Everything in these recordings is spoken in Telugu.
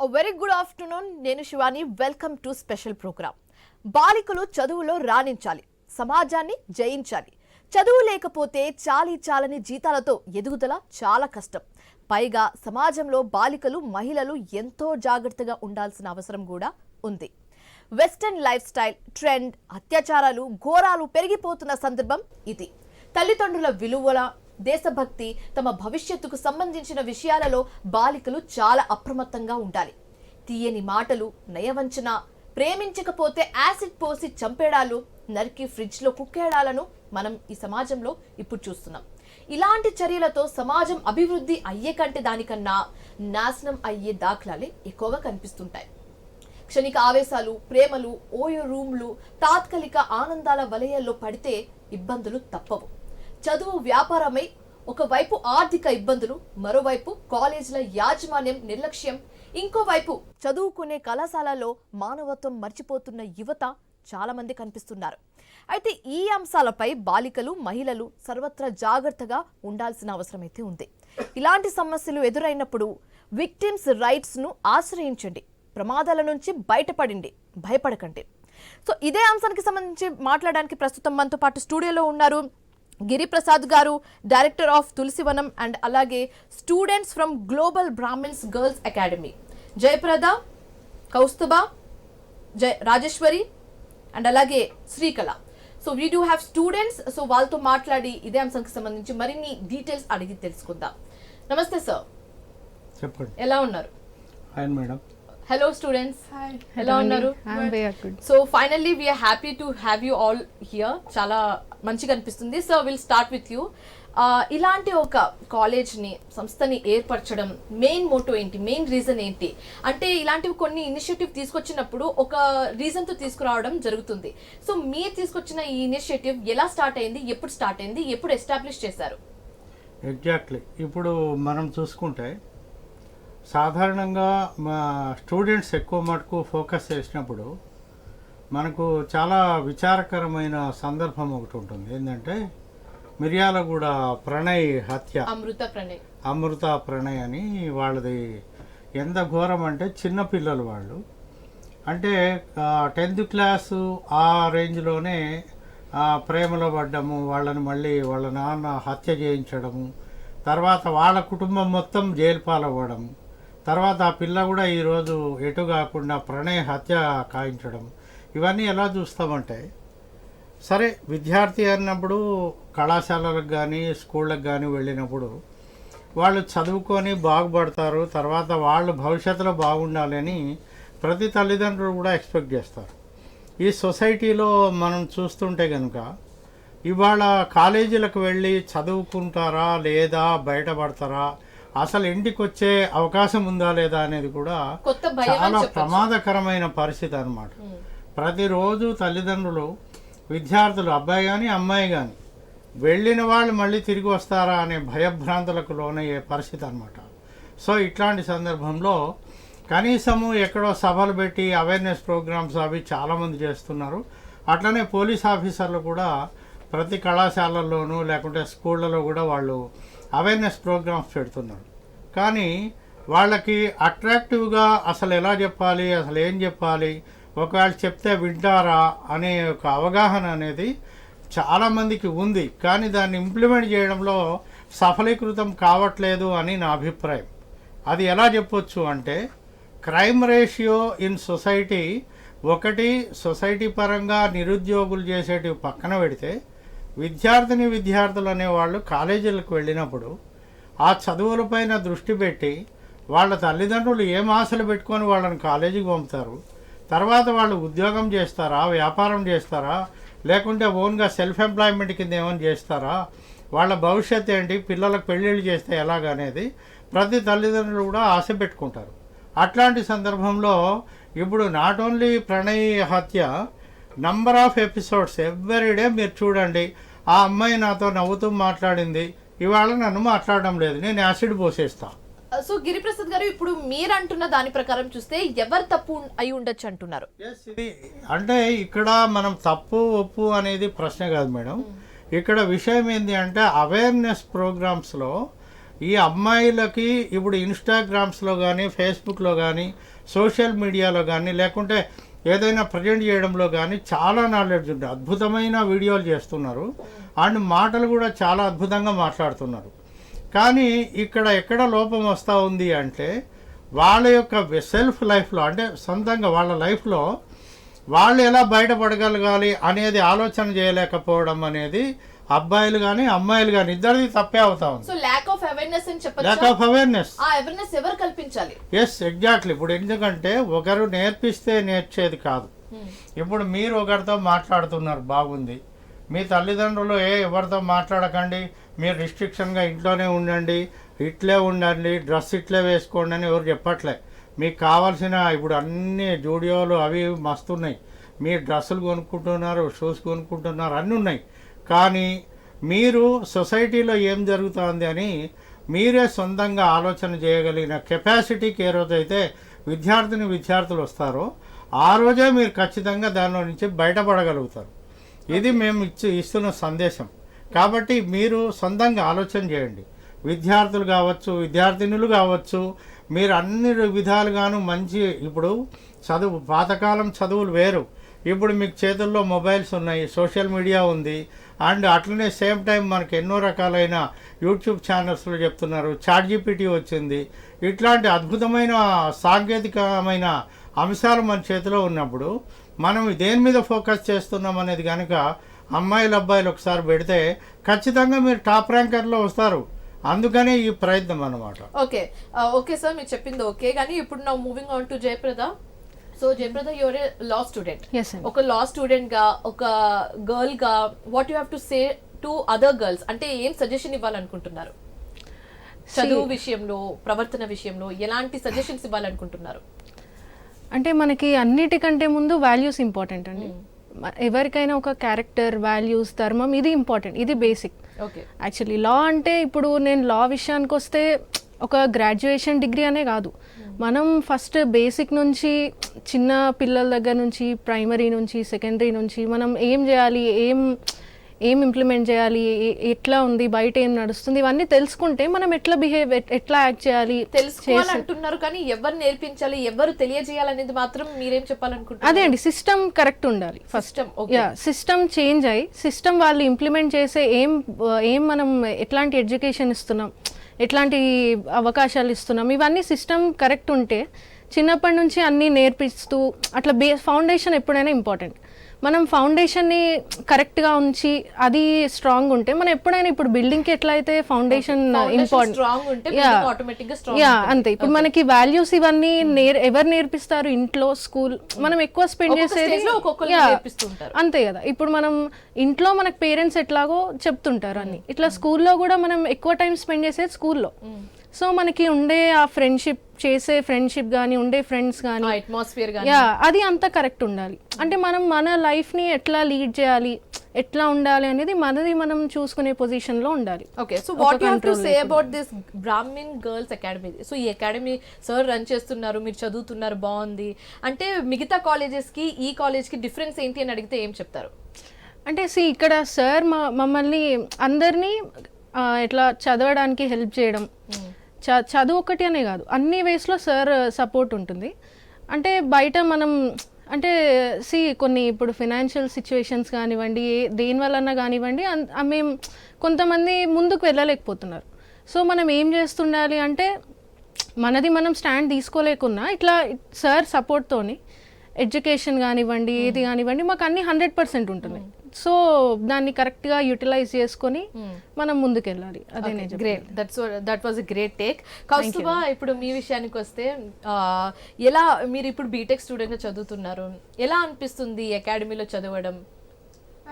A very good afternoon. నేను Shivani. Welcome to special programme. బాలికలు చదువులో రాణించాలి, సమాజాన్ని జయించాలి. చదువు లేకపోతే చాలని జీతాలతో ఎదుగుదల చాలా కష్టం. పైగా సమాజంలో బాలికలు, మహిళలు ఎంతో జాగ్రత్తగా ఉండాల్సిన అవసరం కూడా ఉంది. వెస్టర్న్ లైఫ్ స్టైల్, ట్రెండ్, అత్యాచారాలు, ఘోరాలు పెరిగిపోతున్న సందర్భం ఇది. తల్లిదండ్రుల విలువల, దేశభక్తి, తమ భవిష్యత్తుకు సంబంధించిన విషయాలలో బాలికలు చాలా అప్రమత్తంగా ఉండాలి. తీయని మాటలు, నయవంచన, ప్రేమించకపోతే యాసిడ్ పోసి చంపేడాలు, నరికి ఫ్రిడ్జ్లో కుక్కేడాలను మనం ఈ సమాజంలో ఇప్పుడు చూస్తున్నాం. ఇలాంటి చర్యలతో సమాజం అభివృద్ధి అయ్యే కంటే దానికన్నా నాశనం అయ్యే దాఖలాలే ఎక్కువగా కనిపిస్తుంటాయి. క్షణిక ఆవేశాలు, ప్రేమలు, ఓయో రూమ్లు, తాత్కాలిక ఆనందాల వలయాల్లో పడితే ఇబ్బందులు తప్పవు. చదువు వ్యాపారమై ఒకవైపు ఆర్థిక ఇబ్బందులు, మరోవైపు కాలేజీల యాజమాన్యం నిర్లక్ష్యం, ఇంకోవైపు చదువుకునే కళాశాలలో మానవత్వం మర్చిపోతున్న యువత చాలా మంది కనిపిస్తున్నారు. అయితే ఈ అంశాలపై బాలికలు, మహిళలు సర్వత్రా జాగ్రత్తగా ఉండాల్సిన అవసరం అయితే ఉంది. ఇలాంటి సమస్యలు ఎదురైనప్పుడు విక్టిమ్స్ రైట్స్ ను ఆశ్రయించండి. ప్రమాదాల నుంచి బయటపడండి, భయపడకండి. సో ఇదే అంశానికి సంబంధించి మాట్లాడడానికి ప్రస్తుతం మనతో పాటు స్టూడియోలో ఉన్నారు Giriprasad garu, director of Tulasivanam, and అలాగే students from Global Brahmins Girls Academy, Jayaprada, Kaustubha, Rajeshwari and అలాగే Srikala. So we do have students. So వాళ్ళతో మాట్లాడి ఇదే అంశానికి సంబంధించి మరిన్ని డీటెయిల్స్ అడిగి తెలుసుకుందాం. నమస్తే సార్, చెప్పండి. ఎలా ఉన్నారు? Hi madam. హలో స్టూడెంట్స్, ఎలా ఉన్నారు? So finally we are happy to have you all here. చాలా మంచిగా అనిపిస్తుంది. So will start with you. ఇలాంటి ఒక కాలేజ్ని, సంస్థని ఏర్పరచడం మెయిన్ మోటో ఏంటి, మెయిన్ రీజన్ ఏంటి? అంటే ఇలాంటివి కొన్ని ఇనిషియేటివ్ తీసుకొచ్చినప్పుడు ఒక రీజన్తో తీసుకురావడం జరుగుతుంది. సో మీరు తీసుకొచ్చిన ఈ ఇనిషియేటివ్ ఎలా స్టార్ట్ అయింది, ఎప్పుడు స్టార్ట్ అయింది, ఎప్పుడు ఎస్టాబ్లిష్ చేశారు? ఎగ్జాక్ట్లీ. ఇప్పుడు మనం చూసుకుంటే సాధారణంగా మా స్టూడెంట్స్ ఎక్కువ మటుకు ఫోకస్ చేసినప్పుడు మనకు చాలా విచారకరమైన సందర్భం ఒకటి ఉంటుంది. ఏంటంటే మిర్యాలగూడ ప్రణయ్ హత్య, అమృత ప్రణయ్ అని వాళ్ళది ఎంత ఘోరం అంటే చిన్నపిల్లలు వాళ్ళు. అంటే 10th క్లాసు ఆ రేంజ్లోనే ప్రేమలో పడ్డము, వాళ్ళని మళ్ళీ వాళ్ళ నాన్న హత్య చేయించడము, తర్వాత వాళ్ళ కుటుంబం మొత్తం జైలు పాలవ్వడము, తర్వాత ఆ పిల్ల కూడా ఈరోజు ఎటు కాకుండా ప్రణయ్ హత్య కాయించడం, ఇవన్నీ ఎలా చూస్తామంటే, సరే విద్యార్థి అన్నప్పుడు కళాశాలలకు కానీ స్కూళ్ళకు కానీ వెళ్ళినప్పుడు వాళ్ళు చదువుకొని బాగుపడతారు, తర్వాత వాళ్ళు భవిష్యత్తులో బాగుండాలని ప్రతి తల్లిదండ్రులు కూడా ఎక్స్పెక్ట్ చేస్తారు. ఈ సొసైటీలో మనం చూస్తుంటే కనుక ఇవాళ కాలేజీలకు వెళ్ళి చదువుకుంటారా లేదా బయటపడతారా, అసలు ఇంటికి వచ్చే అవకాశం ఉందా లేదా అనేది కూడా చాలా ప్రమాదకరమైన పరిస్థితి అన్నమాట. ప్రతిరోజు తల్లిదండ్రులు, విద్యార్థులు, అబ్బాయి కానీ అమ్మాయి కానీ వెళ్ళిన వాళ్ళు మళ్ళీ తిరిగి వస్తారా అనే భయభ్రాంతులకు లోనయ్యే పరిస్థితి అన్నమాట. సో ఇట్లాంటి సందర్భంలో కనీసము ఎక్కడో సభలు పెట్టి అవేర్నెస్ ప్రోగ్రామ్స్ అవి చాలామంది చేస్తున్నారు. అట్లనే పోలీస్ ఆఫీసర్లు కూడా ప్రతి కళాశాలల్లోనూ లేకుంటే స్కూళ్ళలో కూడా వాళ్ళు అవేర్నెస్ ప్రోగ్రామ్స్ పెడుతున్నారు. కానీ వాళ్ళకి అట్రాక్టివ్గా అసలు ఎలా చెప్పాలి, అసలు ఏం చెప్పాలి, ఒకవేళ చెప్తే వింటారా అనే ఒక అవగాహన అనేది చాలామందికి ఉంది. కానీ దాన్ని ఇంప్లిమెంట్ చేయడంలో సఫలీకృతం కావట్లేదు అని నా అభిప్రాయం. అది ఎలా చెప్పొచ్చు అంటే, క్రైమ్ రేషియో ఇన్ సొసైటీ ఒకటి, సొసైటీ పరంగా నిరుద్యోగులు చేసేటివి పక్కన పెడితే, విద్యార్థులు అనేవాళ్ళు కాలేజీలకు వెళ్ళినప్పుడు ఆ చదువులపైన దృష్టి పెట్టి వాళ్ళ తల్లిదండ్రులు ఏం ఆశలు పెట్టుకొని వాళ్ళని కాలేజీకి పంపుతారు, తర్వాత వాళ్ళు ఉద్యోగం చేస్తారా, వ్యాపారం చేస్తారా, లేకుంటే ఓన్గా సెల్ఫ్ ఎంప్లాయ్మెంట్ కింద ఏమైనా చేస్తారా, వాళ్ళ భవిష్యత్తు ఏంటి, పిల్లలకు పెళ్ళిళ్ళు చేస్తే ఎలాగనేది ప్రతి తల్లిదండ్రులు కూడా ఆశ పెట్టుకుంటారు. అట్లాంటి సందర్భంలో ఇప్పుడు నాట్ ఓన్లీ ప్రణయ్ హత్య, నంబర్ ఆఫ్ ఎపిసోడ్స్ ఎవ్రీడే మీరు చూడండి. ఆ అమ్మాయి నాతో నవ్వుతూ మాట్లాడింది, ఇవాళ నన్ను మాట్లాడడం లేదు, నేను యాసిడ్ పోసేస్తా. సో గిరిప్రసాద్ గారు, ఇప్పుడు మీరు అంటున్న దాని ప్రకారం చూస్తే ఎవరు తప్పు అయి ఉండొచ్చు అంటున్నారు? అంటే ఇక్కడ మనం తప్పు ఒప్పు అనేది ప్రశ్న కాదు మేడం. ఇక్కడ విషయం ఏంటి అంటే, అవేర్నెస్ ప్రోగ్రామ్స్లో ఈ అమ్మాయిలకి ఇప్పుడు ఇన్స్టాగ్రామ్స్లో కానీ ఫేస్బుక్లో కానీ సోషల్ మీడియాలో కానీ లేకుంటే ఏదైనా ప్రజెంట్ చేయడంలో కానీ చాలా నాలెడ్జ్ ఉంటుంది. అద్భుతమైన వీడియోలు చేస్తున్నారు అండ్ మాటలు కూడా చాలా అద్భుతంగా మాట్లాడుతున్నారు. కానీ ఇక్కడ ఎక్కడ లోపం వస్తూ ఉంది అంటే వాళ్ళ యొక్క సెల్ఫ్ లైఫ్లో, అంటే సొంతంగా వాళ్ళ లైఫ్లో వాళ్ళు ఎలా బయటపడగలగాలి అనేది ఆలోచన చేయలేకపోవడం అనేది అబ్బాయిలు కానీ అమ్మాయిలు కానీ ఇద్దరిది తప్పే అవుతా ఉంది. సో ల్యాక్ ఆఫ్ అవేర్నెస్ అని చెప్పొచ్చు. Lack of awareness. ఆ అవేర్నెస్ ఎవరు కల్పించాలి? Yes, exactly. ఇప్పుడు ఎందుకంటే ఒకరు నేర్పిస్తే నేర్చేది కాదు. ఇప్పుడు మీరు ఒకరితో మాట్లాడుతున్నారు, బాగుంది. మీ తల్లిదండ్రులు ఎవరితో మాట్లాడకండి, మీరు రిస్ట్రిక్షన్గా ఇంట్లోనే ఉండండి, ఇట్లే ఉండండి, డ్రెస్ ఇట్లే వేసుకోండి అని ఎవరు చెప్పట్లే. మీకు కావాల్సిన ఇప్పుడు అన్ని జూడియోలు అవి మస్తున్నాయి, మీరు డ్రెస్సులు కొనుక్కుంటున్నారు, షూస్ కొనుక్కుంటున్నారు, అన్నీ ఉన్నాయి. కానీ మీరు సొసైటీలో ఏం జరుగుతుంది అని మీరే సొంతంగా ఆలోచన చేయగలిగిన కెపాసిటీకి ఏ రోజైతే విద్యార్థులు వస్తారో ఆ రోజే మీరు ఖచ్చితంగా దానిలో నుంచి బయటపడగలుగుతారు. ఇది మేము ఇస్తున్న సందేశం. కాబట్టి మీరు సొంతంగా ఆలోచన చేయండి. విద్యార్థులు కావచ్చు, విద్యార్థినులు కావచ్చు, మీరు అన్ని విధాలుగాను మంచి, ఇప్పుడు పాతకాలం చదువులు వేరు, ఇప్పుడు మీకు చేతుల్లో మొబైల్స్ ఉన్నాయి, సోషల్ మీడియా ఉంది, అండ్ అట్లనే సేమ్ టైం మనకి ఎన్నో రకాలైన యూట్యూబ్ ఛానల్స్లో చెప్తున్నారు, చాట్‌జీపీటీ వచ్చింది. ఇట్లాంటి అద్భుతమైన సాంకేతికమైన అంశాలు మన చేతిలో ఉన్నప్పుడు మనం దేని మీద ఫోకస్ చేస్తున్నాం అనేది కనుక అమ్మాయిలు అబ్బాయిలు ఒకసారి పెడితే ఖచ్చితంగా మీరు టాప్ ర్యాంకర్లో వస్తారు. అందుకనే ఈ ప్రయత్నం అన్నమాట. ఓకే ఓకే సార్, మీరు చెప్పింది ఓకే. కానీ ఇప్పుడు నా moving on to Jayaprada. So Jayaprada, your A law student. ఒక లా స్టూడెంట్ గా, ఒక గర్ల్ గా, what you have to say to other girls? అంటే ఏం సజెషన్ ఇవ్వాలనుకుంటున్నారు? చదువు విషయంలో, ప్రవర్తన విషయంలో ఎలాంటి సజెషన్స్ ఇవ్వాలనుకుంటున్నారు? అంటే మనకి అన్నిటికంటే ముందు వాల్యూస్ ఇంపార్టెంట్ అండి. ఎవరికైనా ఒక క్యారెక్టర్, వాల్యూస్, ధర్మం, ఇది ఇంపార్టెంట్, ఇది బేసిక్. యాక్చువల్లీ లా అంటే ఇప్పుడు నేను లా విషయానికి వస్తే ఒక గ్రాడ్యుయేషన్ డిగ్రీ అనే కాదు, మనం ఫస్ట్ బేసిక్ నుంచి, చిన్న పిల్లల దగ్గర నుంచి, ప్రైమరీ నుంచి, సెకండరీ నుంచి మనం ఏం చేయాలి, ఏం ఇంప్లిమెంట్ చేయాలి, ఎట్లా ఉంది, బయట ఏం నడుస్తుంది, ఇవన్నీ తెలుసుకుంటే మనం ఎట్లా బిహేవ్, ఎట్లా యాక్ట్ చేయాలి తెలుసుకోవాలంటున్నారు. కానీ ఎవరు నేర్పించాలి, ఎవరు తెలియజేయాలనేది మాత్రం మీరేం చెప్పాలనుకుంటున్నారు? అదే అండి, సిస్టమ్ కరెక్ట్ ఉండాలి. సిస్టమ్ చేంజ్ అయ్యి, సిస్టమ్ వాళ్ళు ఇంప్లిమెంట్ చేసే ఏం మనం ఎట్లాంటి ఎడ్యుకేషన్ ఇస్తున్నాం, ఎట్లాంటి అవకాశాలు ఇస్తున్నాం, ఇవన్నీ సిస్టమ్ కరెక్ట్ ఉంటే చిన్నప్పటి నుంచి అన్నీ నేర్పిస్తూ అట్లా ఫౌండేషన్ ఎప్పుడైనా ఇంపార్టెంట్. మనం ఫౌండేషన్ని కరెక్ట్గా ఉంచి అది స్ట్రాంగ్ ఉంటే మనం ఎప్పుడైనా, ఇప్పుడు బిల్డింగ్కి ఎట్లా అయితే ఫౌండేషన్ ఇంపార్టెంట్, అంతే. ఇప్పుడు మనకి వాల్యూస్ ఇవన్నీ ఎవరు నేర్పిస్తారు? ఇంట్లో, స్కూల్. మనం ఎక్కువ స్పెండ్ చేసేది అంతే కదా. ఇప్పుడు మనం ఇంట్లో మనకు పేరెంట్స్ ఎట్లాగో చెప్తుంటారు అన్ని, ఇట్లా స్కూల్లో కూడా మనం ఎక్కువ టైం స్పెండ్ చేసేది స్కూల్లో. సో మనకి ఉండే ఆ ఫ్రెండ్షిప్, చేసే ఫ్రెండ్షిప్ కానీ, ఉండే ఫ్రెండ్స్ కానీ, అట్మాస్ఫియర్, అది అంతా కరెక్ట్ ఉండాలి. అంటే మనం మన లైఫ్ని ఎట్లా లీడ్ చేయాలి, ఎట్లా ఉండాలి అనేది మనది మనం చూసుకునే పొజిషన్ లో ఉండాలి. Okay, so what you have to say about this Brahmin girls academy? So ఈ అకాడమీ సార్ రన్ చేస్తున్నారు, మీరు చదువుతున్నారు, బాగుంది. అంటే మిగతా కాలేజెస్ కి ఈ కాలేజ్ కి డిఫరెన్స్ ఏంటి అని అడిగితే ఏం చెప్తారు? అంటే ఇక్కడ సార్ మమ్మల్ని అందరినీ ఎట్లా చదవడానికి హెల్ప్ చేయడం, చదువు ఒకటి అనే కాదు, అన్ని వేస్లో సార్ సపోర్ట్ ఉంటుంది. అంటే బయట మనం అంటే కొన్ని ఇప్పుడు ఫైనాన్షియల్ సిచ్యువేషన్స్ కానివ్వండి, దేనివల్లన్నా కానివ్వండి, మేము కొంతమంది ముందుకు వెళ్ళలేకపోతున్నారు. సో మనం ఏం చేస్తుండాలి అంటే మనది మనం స్టాండ్ తీసుకోలేకున్నా ఇట్లా సార్ సపోర్ట్తోని ఎడ్యుకేషన్ కానివ్వండి, ఏది కానివ్వండి, మాకు అన్ని 100% ఉంటుంది. సో దాన్ని కరెక్ట్గా యూటిలైజ్ చేసుకొని మనం ముందుకెళ్ళాలి. అదే great, that was a great take. Kaustubha, ఇప్పుడు మీ విషయానికి వస్తే ఎలా, మీరు ఇప్పుడు బీటెక్ స్టూడెంట్గా చదువుతున్నారు, ఎలా అనిపిస్తుంది అకాడమీలో చదవడం?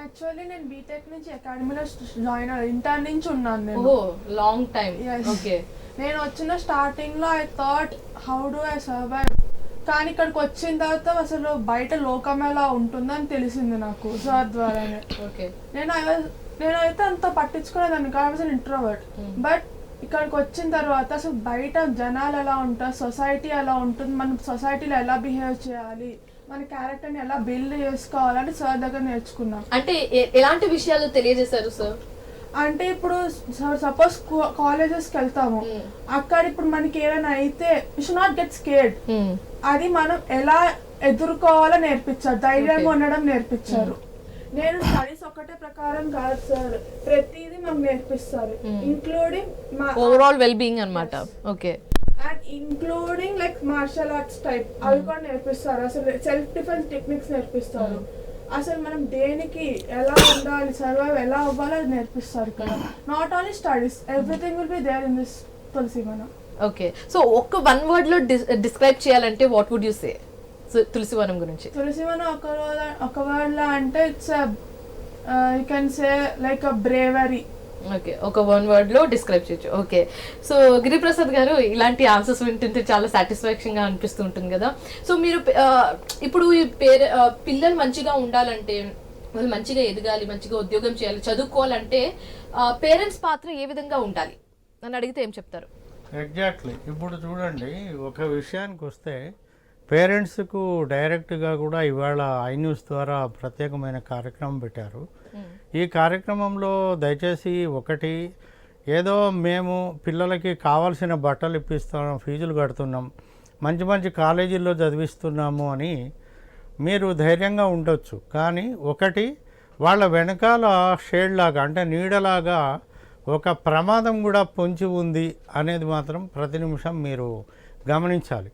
యాక్చువల్లీ నేను బీటెక్ నుంచి అకాడమీలో జాయిన్ అయ్యాను, ఇంటర్ నుంచి ఉన్నాను నేను. ఓ లాంగ్ టైం. ఓకే, నేను వచ్చిన స్టార్టింగ్లో I thought how do I survive, కానీ ఇక్కడికి వచ్చిన తర్వాత అసలు బయట లోకం ఎలా ఉంటుందని తెలిసింది నాకు సార్ ద్వారానే. ఓకే, నేనైతే అంత పట్టించుకునేదాన్ని కాదు, అసలు ఇంట్రోవర్ట్. బట్ ఇక్కడికి వచ్చిన తర్వాత అసలు బయట జనాలు ఎలా ఉంటారు, సొసైటీ ఎలా ఉంటుంది, మనం సొసైటీలో ఎలా బిహేవ్ చేయాలి, మన క్యారెక్టర్ని ఎలా బిల్డ్ చేసుకోవాలని సార్ దగ్గర నేర్చుకున్నాం. అంటే ఎలాంటి విషయాలు తెలియజేశారు సార్? అంటే ఇప్పుడు సపోజ్ కాలేజెస్కి వెళ్తాము, అక్కడ ఇప్పుడు మనకి ఏమైనా అయితే you should not get scared. అది మనం ఎలా ఎదుర్కోవాలో నేర్పించారు, ధైర్యంగా ఉండడం నేర్పించారు. నేను స్టడీస్ ఒకటే ప్రకారం కాదు సార్, ప్రతిదీ మాకు నేర్పిస్తారు, ఇంక్లూడింగ్ ఓవరాల్ వెల్ బీయింగ్ అన్నమాట. Okay. And including like martial arts type అవి కూడా నేర్పిస్తారు. అసలు సెల్ఫ్ డిఫెన్స్ టెక్నిక్స్ నేర్పిస్తారు. అసలు మనం దేనికి ఎలా ఉండాలి, సర్వైవ్ ఎలా అవ్వాలో అది నేర్పిస్తారు ఇక్కడ. Not only studies, everything will be there in this Tulasivanam. Okay. So ఒక్క వన్ వర్డ్ లో డిస్క్రైబ్ చేయాలంటే what would you say Tulasivanam గురించి? తులసివనం ఒక వర్డ్ లో అంటే it's you can say like a bravery. Okay, ఒక వన్ వర్డ్ లో డిస్క్రైబ్ చేయొచ్చు. ఓకే. సో గిరిప్రసాద్ గారు, ఇలాంటి ఆన్సర్స్ వింటుంటే చాలా సాటిస్ఫాక్షన్ గా అనిపిస్తూ ఉంటుంది కదా. సో మీరు ఇప్పుడు ఈ పిల్లలు మంచిగా ఉండాలంటే, వాళ్ళు మంచిగా ఎదగాలి, మంచిగా ఉద్యోగం చేయాలి, చదువుకోవాలంటే పేరెంట్స్ పాత్ర ఏ విధంగా ఉండాలి అని అడిగితే ఏం చెప్తారు? ఎగ్జాక్ట్లీ. ఇప్పుడు చూడండి, ఒక విషయానికి వస్తే పేరెంట్స్కు డైరెక్ట్గా కూడా ఇవాళ ఐన్యూస్ ద్వారా ప్రత్యేకమైన కార్యక్రమం పెట్టారు. ఈ కార్యక్రమంలో దయచేసి ఒకటి, ఏదో మేము పిల్లలకి కావాల్సిన బట్టలు ఇప్పిస్తున్నాం, ఫీజులు కడుతున్నాం, మంచి మంచి కాలేజీల్లో చదివిస్తున్నాము అని మీరు ధైర్యంగా ఉండొచ్చు. కానీ ఒకటి, వాళ్ళ వెనకాల షేడ్ లాగా అంటే నీడలాగా ఒక ప్రమాదం కూడా పొంచి ఉంది అనేది మాత్రం ప్రతి నిమిషం మీరు గమనించాలి.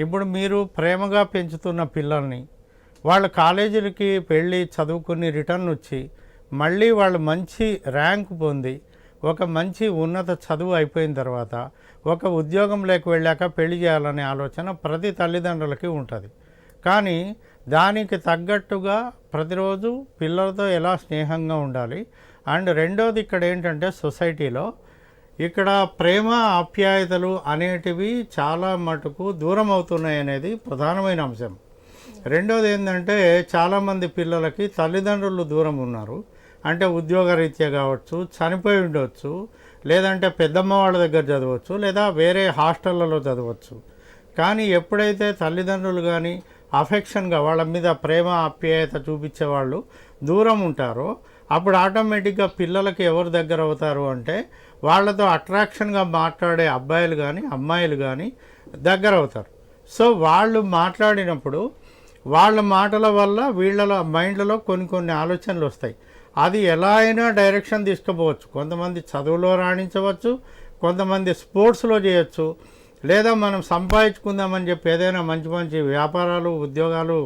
ఇప్పుడు మీరు ప్రేమగా పెంచుతున్న పిల్లల్ని వాళ్ళ కాలేజీలకి వెళ్ళి చదువుకుని రిటర్న్ వచ్చి మళ్ళీ వాళ్ళు మంచి ర్యాంక్ పొంది ఒక మంచి ఉన్నత చదువు అయిపోయిన తర్వాత ఒక ఉద్యోగంలోకి వెళ్ళాక పెళ్లి చేయాలనే ఆలోచన ప్రతి తల్లిదండ్రులకి ఉంటుంది. కానీ దానికి తగ్గట్టుగా ప్రతిరోజు పిల్లలతో ఎలా స్నేహంగా ఉండాలి. అండ్ రెండోది ఇక్కడ ఏంటంటే సొసైటీలో ఇక్కడ ప్రేమ ఆప్యాయతలు అనేటివి చాలా మటుకు దూరం అవుతున్నాయి అనేది ప్రధానమైన అంశం. రెండోది ఏంటంటే చాలామంది పిల్లలకి తల్లిదండ్రులు దూరం ఉన్నారు. అంటే ఉద్యోగరీత్యా కావచ్చు, చనిపోయి ఉండవచ్చు, లేదంటే పెద్దమ్మ వాళ్ళ దగ్గర చదవచ్చు, లేదా వేరే హాస్టళ్లలో చదవచ్చు. కానీ ఎప్పుడైతే తల్లిదండ్రులు కానీ అఫెక్షన్గా వాళ్ళ మీద ప్రేమ ఆప్యాయత చూపించే వాళ్ళు దూరం ఉంటారో అప్పుడు ఆటోమేటిక్గా పిల్లలకి ఎవరు దగ్గర అవుతారు అంటే వాళ్ళతో అట్రాక్షన్గా మాట్లాడే అబ్బాయిలు కానీ అమ్మాయిలు కానీ దగ్గర అవుతారు. సో వాళ్ళు మాట్లాడినప్పుడు వాళ్ళ మాటల వల్ల వీళ్ళ మైండ్లలో కొన్ని ఆలోచనలు వస్తాయి. అది ఎలా అయినా డైరెక్షన్ తీసుకుపోవచ్చు. కొంతమంది చదువులో రాణించవచ్చు, కొంతమంది స్పోర్ట్స్లో చేయొచ్చు, లేదా మనం సంపాదించుకుందామని చెప్పి ఏదైనా మంచి మంచి వ్యాపారాలు ఉద్యోగాలు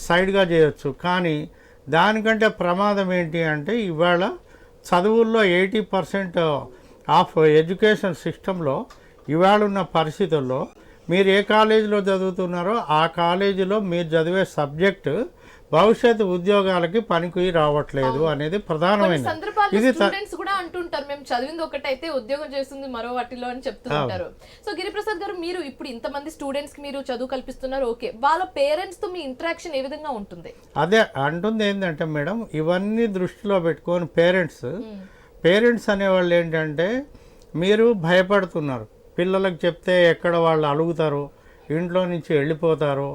సైడ్గా చేయొచ్చు. కానీ దానికంటే ప్రమాదం ఏంటి అంటే ఇవాళ చదువుల్లో 80% ఆఫ్ ఎడ్యుకేషన్ సిస్టంలో ఇవాళ ఉన్న పరిస్థితుల్లో మీరు ఏ కాలేజీలో చదువుతున్నారో ఆ కాలేజీలో మీరు చదివే సబ్జెక్టు భవిష్యత్తు ఉద్యోగాలకి పనికి రావట్లేదు అనేది ప్రధానమైన. ఇది స్టూడెంట్స్ కూడా అంటుంటారు, మేము చదివింది ఒకటైతే ఉద్యోగం చేస్తుంది మరో వాటిలో అని చెప్తుంటారు. సో గిరిప్రసాద్ గారు, మీరు ఇప్పుడు ఇంతమంది స్టూడెంట్స్ కి మీరు చదువు కల్పిస్తున్నారు, ఓకే, వాళ్ళ పేరెంట్స్ తో మీ ఇంటరాక్షన్ ఏ విధంగా ఉంటుంది? అదే అంటుంది ఏంటంటే మేడం, ఇవన్నీ దృష్టిలో పెట్టుకొని పేరెంట్స్ అనేవాళ్ళు ఏంటంటే మీరు భయపడుతున్నారు. పిల్లలకు చెప్తే ఎక్కడ వాళ్ళు అలుగుతారో, ఇంట్లో నుంచి వెళ్ళిపోతారో,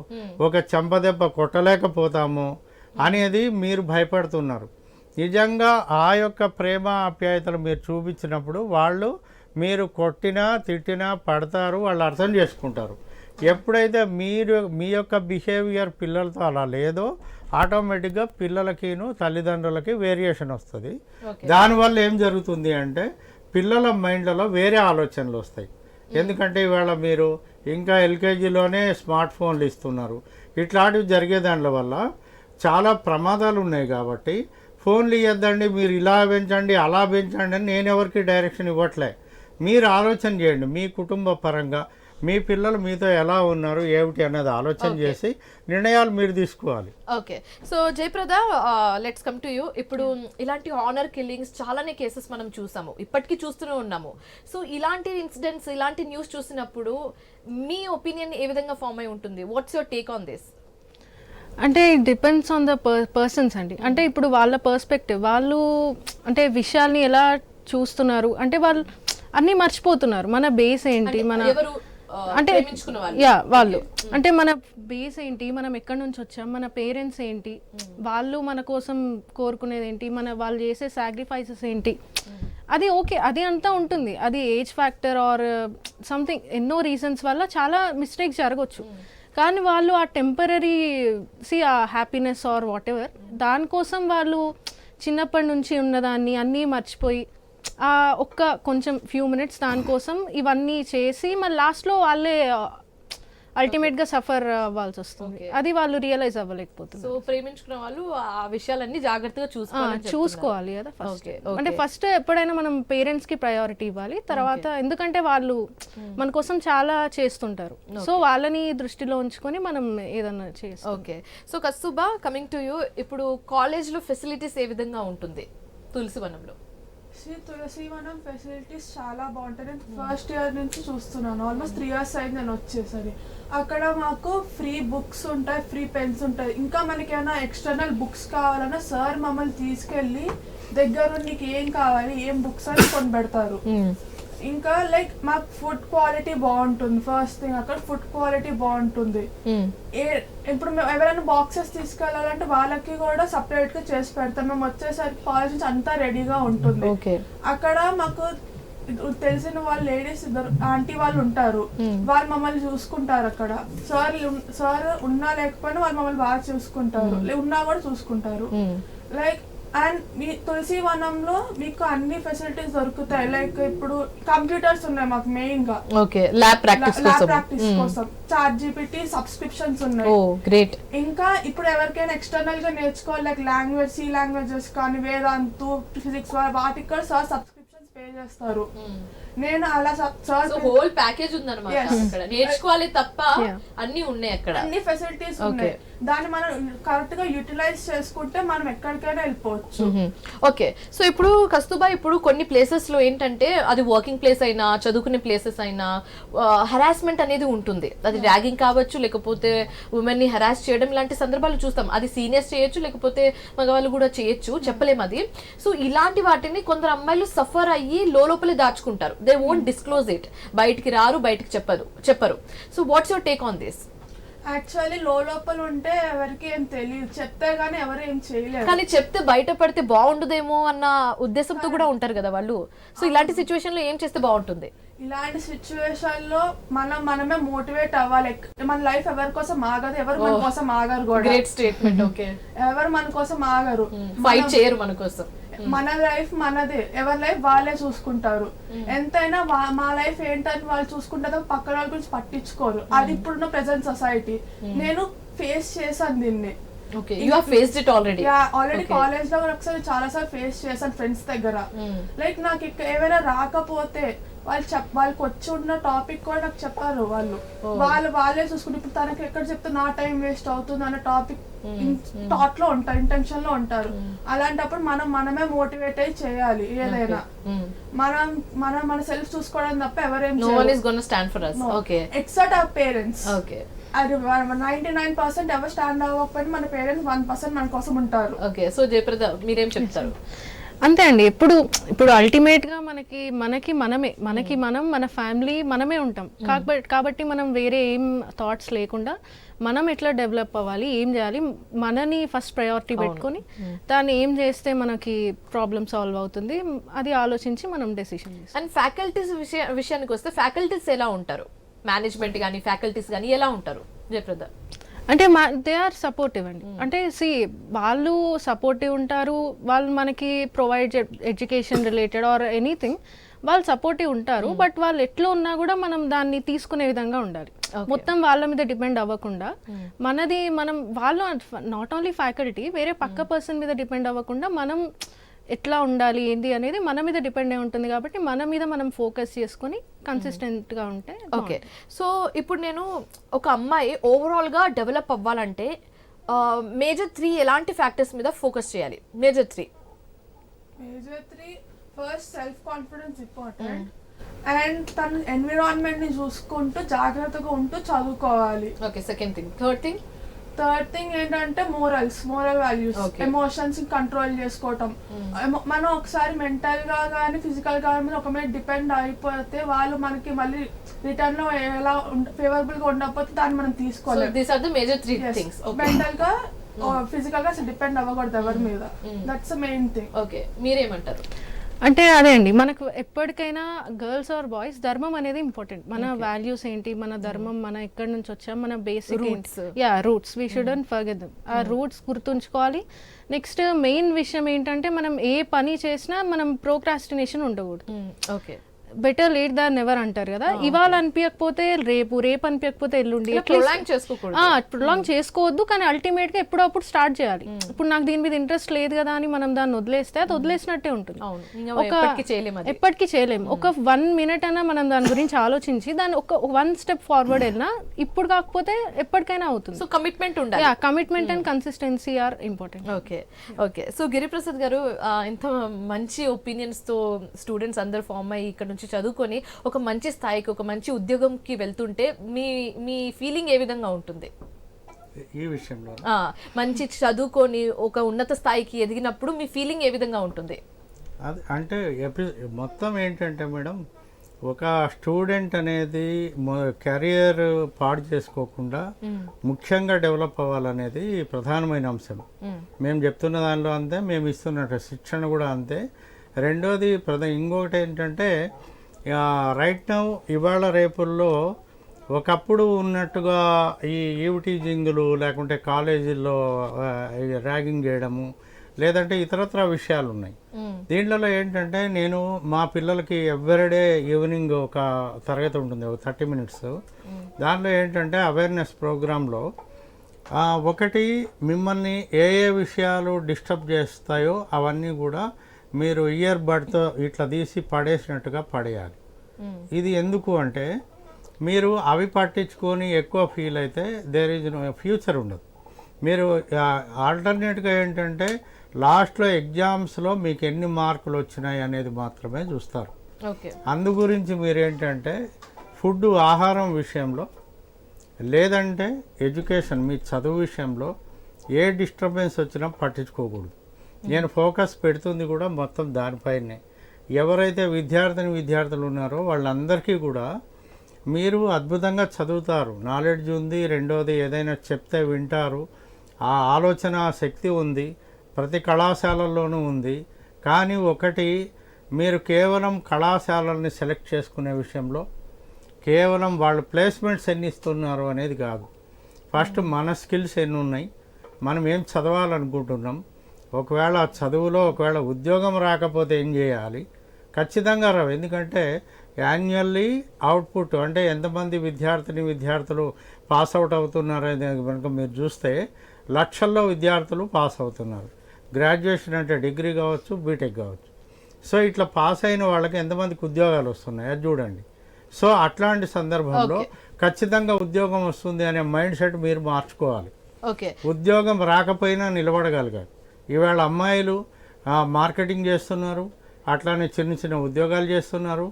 ఒక చెంపదెబ్బ కొట్టలేకపోతాము అనేది మీరు భయపడుతున్నారు. నిజంగా ఆ యొక్క ప్రేమ ఆప్యాయతలు మీరు చూపించినప్పుడు వాళ్ళు మీరు కొట్టినా తిట్టినా పడతారు, వాళ్ళు అర్థం చేసుకుంటారు. ఎప్పుడైతే మీ యొక్క బిహేవియర్ పిల్లలతో అలా లేదో ఆటోమేటిక్గా పిల్లలకిను తల్లిదండ్రులకి వేరియేషన్ వస్తుంది. దానివల్ల ఏం జరుగుతుంది అంటే పిల్లల మైండ్లలో వేరే ఆలోచనలు వస్తాయి. ఎందుకంటే ఇవాళ మీరు ఇంకా ఎల్కేజీలోనే స్మార్ట్ ఫోన్లు ఇస్తున్నారు. ఇట్లాంటివి జరిగే దాని వల్ల చాలా ప్రమాదాలు ఉన్నాయి. కాబట్టి ఫోన్లు ఇవ్వద్దండి, మీరు ఇలా పెంచండి అలా పెంచండి అని నేను ఎవరికి డైరెక్షన్ ఇవ్వట్లే. మీరు ఆలోచన చేయండి, మీ కుటుంబ పరంగా మీ పిల్లలు మీతో ఎలా ఉన్నారు ఏమిటి అన్నది ఆలోచన చేసి నిర్ణయాలు మీరు తీసుకోవాలి. Okay. So Jayaprada, let's come to you. ఇప్పుడు ఇలాంటి ఆనర్ కిల్లింగ్స్ చాలానే కేసెస్ మనం చూసాము, ఇప్పటికీ చూస్తూనే ఉన్నాము. సో ఇలాంటి ఇన్సిడెంట్స్, ఇలాంటి న్యూస్ చూసినప్పుడు మీ ఒపీనియన్ ఏ విధంగా ఫామ్ అయి ఉంటుంది? What's your take on this? అంటే it depends on the persons అండి. అంటే ఇప్పుడు వాళ్ళ పర్స్పెక్టివ్, వాళ్ళు అంటే విషయాల్ని ఎలా చూస్తున్నారు అంటే వాళ్ళు అన్నీ మర్చిపోతున్నారు. మన బేస్ ఏంటి, మన అంటే వాళ్ళు అంటే మన బేస్ ఏంటి, మనం ఎక్కడి నుంచి వచ్చాం, మన పేరెంట్స్ ఏంటి, వాళ్ళు మన కోసం కోరుకునేది ఏంటి, వాళ్ళు చేసే సాక్రిఫైసెస్ ఏంటి, అది ఓకే, అది అంతా ఉంటుంది. అది ఏజ్ ఫ్యాక్టర్ ఆర్ సంథింగ్ ఎన్నో రీజన్స్ వల్ల చాలా మిస్టేక్స్ జరగవచ్చు. కానీ వాళ్ళు ఆ టెంపరీ ఆ హ్యాపీనెస్ ఆర్ వాట్ ఎవర్ దానికోసం వాళ్ళు చిన్నప్పటి నుంచి ఉన్నదాన్ని అన్నీ మర్చిపోయి ఒక్క కొంచెం ఫ్యూ మినిట్స్ దానికోసం ఇవన్నీ చేసి మళ్ళీ లాస్ట్లో వాళ్ళే అల్టిమేట్గా సఫర్ అవ్వాల్సి వస్తుంది. అది వాళ్ళు రియలైజ్ అవ్వలేకపోతుంది. సో ప్రేమించుకున్న వాళ్ళు ఆ విషయాలన్నీ జాగ్రత్తగా చూసుకోవాలి కదా ఫస్ట్. అంటే ఫస్ట్ ఎప్పుడైనా మనం పేరెంట్స్కి ప్రయారిటీ ఇవ్వాలి. తర్వాత ఎందుకంటే వాళ్ళు మన కోసం చాలా చేస్తుంటారు, సో వాళ్ళని దృష్టిలో ఉంచుకొని మనం ఏదన్నా చేస్తాం. Okay. So Kastuba, coming to you, ఇప్పుడు కాలేజ్లో ఫెసిలిటీస్ ఏ విధంగా ఉంటుంది తులసివనంలో? తులసివనం ఫెసిలిటీస్ చాలా బాగుంటాయి. నేను ఫస్ట్ ఇయర్ నుంచి చూస్తున్నాను, ఆల్మోస్ట్ 3 years అయింది నేను వచ్చేసరి. అక్కడ మాకు ఫ్రీ బుక్స్ ఉంటాయి, ఫ్రీ పెన్స్ ఉంటాయి. ఇంకా మనకి ఏమైనా ఎక్స్టర్నల్ బుక్స్ కావాలన్నా సార్ మమ్మల్ని తీసుకెళ్ళి దగ్గరుండి నీకు ఏం కావాలి, ఏం బుక్స్ అని కొని పెడతారు. ఇంకా లైక్ మాకు ఫుడ్ క్వాలిటీ బాగుంటుంది. ఫస్ట్ థింగ్ అక్కడ ఫుడ్ క్వాలిటీ బాగుంటుంది. ఇప్పుడు మేము ఎవరైనా బాక్సెస్ తీసుకెళ్ళాలంటే వాళ్ళకి కూడా సపరేట్ గా చేసి పెడతాం. మేము వచ్చేసరికి కాలేజ్ నుంచి అంతా రెడీగా ఉంటుంది. అక్కడ మాకు తెలిసిన వాళ్ళు లేడీస్ ఇద్దరు ఆంటీ వాళ్ళు ఉంటారు, వాళ్ళు మమ్మల్ని చూసుకుంటారు. అక్కడ సార్ ఉన్నా లేకపోయినా వాళ్ళు మమ్మల్ని బాగా చూసుకుంటారు, ఉన్నా కూడా చూసుకుంటారు. లైక్ అండ్ మీ తులసివనంలో మీకు అన్ని ఫెసిలిటీస్ దొరుకుతాయి. లైక్ ఇప్పుడు కంప్యూటర్స్ ఉన్నాయి మాకు మెయిన్ గా, ల్యాబ్ ప్రాక్టీస్ కోసం. ChatGPT సబ్స్క్రిప్షన్స్ ఉన్నాయి. గ్రేట్. ఇంకా ఇప్పుడు ఎవరికైనా ఎక్స్టర్నల్ గా నేర్చుకోవాలి లైక్ సి లాంగ్వేజెస్ కానీ వేదాంతు ఫిజిక్స్ వాటికి కూడా సార్ సబ్స్క్రిప్షన్స్ పే చేస్తారు. నేను అలా సార్ హోల్ ప్యాకేజ్ ఉందన్నమాట. అక్కడ నేర్చుకోవాలి తప్ప అన్ని ఉన్నాయి, అక్కడ అన్ని ఫెసిలిటీస్ ఉన్నాయి. దాన్ని మనం కరెక్ట్ గా యూటిలైజ్ చేసుకుంటే మనం ఎక్కడికైనా వెళ్ళిపోవచ్చు. ఓకే. సో ఇప్పుడు కస్తూబా, ఇప్పుడు కొన్ని ప్లేసెస్ లో ఏంటంటే అది వర్కింగ్ ప్లేస్ అయినా చదువుకునే ప్లేసెస్ అయినా హెరాస్మెంట్ అనేది ఉంటుంది. అది ర్యాగింగ్ కావచ్చు, లేకపోతే ఉమెన్ ని హెరాస్ చేయడం, ఇలాంటి సందర్భాలు చూస్తాం. అది సీనియర్స్ చేయొచ్చు, లేకపోతే మగవాళ్ళు కూడా చేయొచ్చు, చెప్పలేము అది. సో ఇలాంటి వాటిని కొందరు అమ్మాయిలు సఫర్ అయ్యి లోపలే దాచుకుంటారు. దే వోంట్ డిస్క్లోజ్ ఇట్, బయటికి రారు, బయటికి చెప్పరు. So what's your take on this? Actually లోపల ఉంటే ఎవరికి ఏం తెలియదు, చెప్తే గానీ ఎవరు ఏం చేయలేరు. కానీ చెప్తే బయట పడితే బాగుండదేమో అన్న ఉద్దేశంతో కూడా ఉంటారు కదా వాళ్ళు. సో ఇలాంటి సిచ్యువేషన్ లో ఏం చేస్తే బాగుంటుంది? ఇలాంటి సిచ్యువేషన్ లో మనమే మోటివేట్ అవ్వాలి. మన లైఫ్ ఎవరి కోసం ఆగదు, ఎవరు మన కోసం ఆగరు కూడా. Great statement. ఓకే. ఎవరు మన కోసం ఆగరు, ఫైట్ చేయరు మన కోసం. మన లైఫ్ మనదే, ఎవరి లైఫ్ వాళ్ళే చూసుకుంటారు. ఎంతైనా మా లైఫ్ ఏంటని వాళ్ళు చూసుకుంటారో పక్కన వాళ్ళ గురించి పట్టించుకోరు. అది ఇప్పుడున్న ప్రెసెంట్ సొసైటీ. నేను ఫేస్ చేశాను దీన్ని. ఆల్రెడీ కాలేజ్ లో ఒకసారి చాలా సార్లు ఫేస్ చేశాను ఫ్రెండ్స్ దగ్గర. లైక్ నాకు ఏమైనా రాకపోతే వాళ్ళకి వచ్చి ఉన్న టాపిక్ కూడా నాకు చెప్పారు. వాళ్ళే చూసుకుంటే ఇప్పుడు తనకి ఎక్కడ చెప్తే నా టైం వేస్ట్ అవుతుంది అన్న టాపిక్ థాట్ లో ఉంటారు, ఇంటెన్షన్ లో ఉంటారు. అలాంటప్పుడు మనమే మోటివేట్ అయ్యి చేయాలి ఏదైనా. మన సెల్ఫ్ చూసుకోవడం తప్ప ఎవరేం ఎక్సెప్ట్ అవర్ పేరెంట్స్. అది 99% ఎవరు స్టాండ్ అవ్వకపోయినా మన పేరెంట్స్ 1% మన కోసం ఉంటారు. ఓకే. సో జయప్రద, మీరేం చెప్తారు? అంతే అండి. ఇప్పుడు అల్టిమేట్ గా మనకి మనం మన ఫ్యామిలీ మనమే ఉంటాం కాబట్టి మనం వేరే ఏం థాట్స్ లేకుండా మనం ఎట్లా డెవలప్ అవ్వాలి, ఏం చేయాలి, మనని ఫస్ట్ ప్రయారిటీ పెట్టుకొని దాన్ని ఏం చేస్తే మనకి ప్రాబ్లమ్ సాల్వ్ అవుతుంది అది ఆలోచించి మనం డెసిషన్ తీసుకోవాలి. అండ్ ఫ్యాకల్టీస్ విషయానికి వస్తే ఫ్యాకల్టీస్ ఎలా ఉంటారు? మేనేజ్మెంట్ కానీ ఫ్యాకల్టీస్ కానీ ఎలా ఉంటారు జయప్రద? అంటే దే ఆర్ సపోర్టివ్ అండి. అంటే వాళ్ళు సపోర్టివ్ ఉంటారు, వాళ్ళు మనకి provide education related or anything వాళ్ళు సపోర్టివ్ ఉంటారు. బట్ వాళ్ళు ఎట్లా ఉన్నా కూడా మనం దాన్ని తీసుకునే విధంగా ఉండాలి. మొత్తం వాళ్ళ మీద డిపెండ్ అవ్వకుండా వాళ్ళు నాట్ ఓన్లీ ఫ్యాకల్టీ, వేరే పక్క పర్సన్ మీద డిపెండ్ అవ్వకుండా మనం ఎట్లా ఉండాలి ఏంటి అనేది మన మీద డిపెండ్ అయి ఉంటుంది. కాబట్టి మన మీద మనం ఫోకస్ చేసుకొని కన్సిస్టెంట్ గా ఉంటే. ఓకే. సో ఇప్పుడు నేను ఒక అమ్మాయి ఓవరాల్ గా డెవలప్ అవ్వాలంటే మేజర్ 3 ఎలాంటి ఫ్యాక్టర్స్ మీద ఫోకస్ చేయాలి? Major 3 first self confidence important. And తన ఎన్విరాన్మెంట్ ని చూసుకుంటూ జాగ్రత్తగా ఉంటూ చదువుకోవాలి. Okay. Second thing. Third thing ఏంటంటే మోరల్ వాల్యూస్, ఎమోషన్స్ కంట్రోల్ చేసుకోవటం. మనం ఒకసారి మెంటల్ గా కానీ ఫిజికల్ గా కానీ ఒక మీద డిపెండ్ అయిపోతే వాళ్ళు మనకి మళ్ళీ రిటర్న్ లో ఎలా ఫేవరబుల్ గా ఉండకపోతే దాన్ని మనం తీసుకోవాలి. మెంటల్ గా ఫిజికల్ గా డిపెండ్ అవ్వకూడదు ఎవరి మీద. That's the main thing. Okay. మీరేమంటారు? అంటే అదే అండి, మనకు ఎప్పటికైనా గర్ల్స్ ఆర్ బాయ్స్ ధర్మం అనేది ఇంపార్టెంట్. మన వాల్యూస్ ఏంటి, మన ధర్మం, మన ఎక్కడి నుంచి వచ్చాం, మన basic roots we shouldn't forget them. ఆ రూట్స్ గుర్తుంచుకోవాలి. నెక్స్ట్ మెయిన్ విషయం ఏంటంటే మనం ఏ పని చేసినా మనం ప్రోక్రాస్టినేషన్ ఉండకూడదు. Okay, better late than never అంటారు కదా. ఇవాళ అనిపించకపోతే రేపు, రేపు అనిపించకపోతే ఎల్లుండి, ప్రొలాంగ్ చేసుకోవద్దు. కానీ అల్టిమేట్ గా ఎప్పుడో అప్పుడు స్టార్ట్ చేయాలి. ఇప్పుడు నాకు దీని మీద ఇంట్రెస్ట్ లేదు కదా అని మనం దాన్ని వదిలేస్తే అది వదిలేసినట్టే ఉంటుంది. ఎప్పటికీ చేయలేము. ఒక 1 minute అయినా మనం దాని గురించి ఆలోచించి దాన్ని ఒక 1 step ఫార్వర్డ్ వెళ్ళినా ఇప్పుడు కాకపోతే ఎప్పటికైనా అవుతుంది. సో కమిట్మెంట్ ఉండాలి. Commitment and consistency are important. Okay okay. So Giriprasad గారు, ఇంత మంచి ఒపీనియన్స్ తో స్టూడెంట్స్ అందరు ఫామ్ అయ్యి ఇక్కడ నుంచి చదువుకొని ఒక మంచి స్థాయికి, ఒక మంచి ఉద్యోగంకి వెళ్తుంటే మీ ఫీలింగ్ ఏ విధంగా ఉంటుంది? ఈ విషయంలో మంచి చదువుకొని ఒక ఉన్నత స్థాయికి ఎదిగినప్పుడు మీ ఫీలింగ్ ఏ విధంగా ఉంటుంది? అది అంటే మొత్తం ఏంటంటే మేడం, ఒక స్టూడెంట్ అనేది కెరియర్ పాడు చేసుకోకుండా ముఖ్యంగా డెవలప్ అవ్వాలనేది ప్రధానమైన అంశం. మేము చెప్తున్న దానిలో అంతే, మేము ఇస్తున్న శిక్షణ కూడా అంతే. రెండోది ఇంకొకటి ఏంటంటే, రైట్ నౌ ఇవాళ రేపుల్లో ఒకప్పుడు ఉన్నట్టుగా ఈ ఈవ్టీజింగ్లు లేకుంటే కాలేజీల్లో ర్యాగింగ్ చేయడము లేదంటే ఇతరత్ర విషయాలు ఉన్నాయి. దీంట్లో ఏంటంటే నేను మా పిల్లలకి ఎవ్రీడే ఈవినింగ్ ఒక తరగతి ఉంటుంది, ఒక 30 minutes. దానిలో ఏంటంటే అవేర్నెస్ ప్రోగ్రాంలో ఒకటి మిమ్మల్ని ఏ విషయాలు డిస్టర్బ్ చేస్తాయో అవన్నీ కూడా మీరు ఇయర్ బడ్తో ఇట్లా తీసి పడేసినట్టుగా పడేయాలి. ఇది ఎందుకు అంటే మీరు అవి పట్టించుకొని ఎక్కువ ఫీల్ అయితే దేర్ ఈజ్ నో ఫ్యూచర్ ఉండదు. మీరు ఆల్టర్నేట్గా ఏంటంటే లాస్ట్లో ఎగ్జామ్స్లో మీకు ఎన్ని మార్కులు వచ్చినాయి అనేది మాత్రమే చూస్తారు. అందు గురించి మీరు ఏంటంటే ఫుడ్, ఆహారం విషయంలో లేదంటే ఎడ్యుకేషన్, మీ చదువు విషయంలో ఏ డిస్టర్బెన్స్ వచ్చినా పట్టించుకోకూడదు. నేను ఫోకస్ పెడుతుంది కూడా మొత్తం దానిపైనే. ఎవరైతే విద్యార్థులు ఉన్నారో వాళ్ళందరికీ కూడా మీరు అద్భుతంగా చదువుతారు, నాలెడ్జ్ ఉంది. రెండోది ఏదైనా చెప్తే వింటారు, ఆ ఆలోచన శక్తి ఉంది, ప్రతి కళాశాలల్లోనూ ఉంది. కానీ ఒకటి, మీరు కేవలం కళాశాలల్ని సెలెక్ట్ చేసుకునే విషయంలో కేవలం వాళ్ళు ప్లేస్మెంట్స్ ఎన్ని ఇస్తున్నారు అనేది కాదు. ఫస్ట్ మన స్కిల్స్ ఎన్ని ఉన్నాయి, మనం ఏం చదవాలనుకుంటున్నాం, ఒకవేళ చదువులో ఒకవేళ ఉద్యోగం రాకపోతే ఏం చేయాలి, ఖచ్చితంగా రావు. ఎందుకంటే యాన్యువల్లీ అవుట్పుట్ అంటే ఎంతమంది విద్యార్థులు పాస్ అవుట్ అవుతున్నారు అనేది కనుక మీరు చూస్తే లక్షల్లో విద్యార్థులు పాస్ అవుతున్నారు. గ్రాడ్యుయేషన్ అంటే డిగ్రీ కావచ్చు, బీటెక్ కావచ్చు. సో ఇట్లా పాస్ అయిన వాళ్ళకి ఎంతమందికి ఉద్యోగాలు వస్తున్నాయి అది చూడండి. సో అట్లాంటి సందర్భంలో ఖచ్చితంగా ఉద్యోగం వస్తుంది అనే మైండ్ సెట్ మీరు మార్చుకోవాలి. ఉద్యోగం రాకపోయినా నిలబడగలగాలి. ఈవేళ అమ్మాయిలు మార్కెటింగ్ చేస్తున్నారు, అట్లానే చిన్న ఉద్యోగాలు చేస్తున్నారు,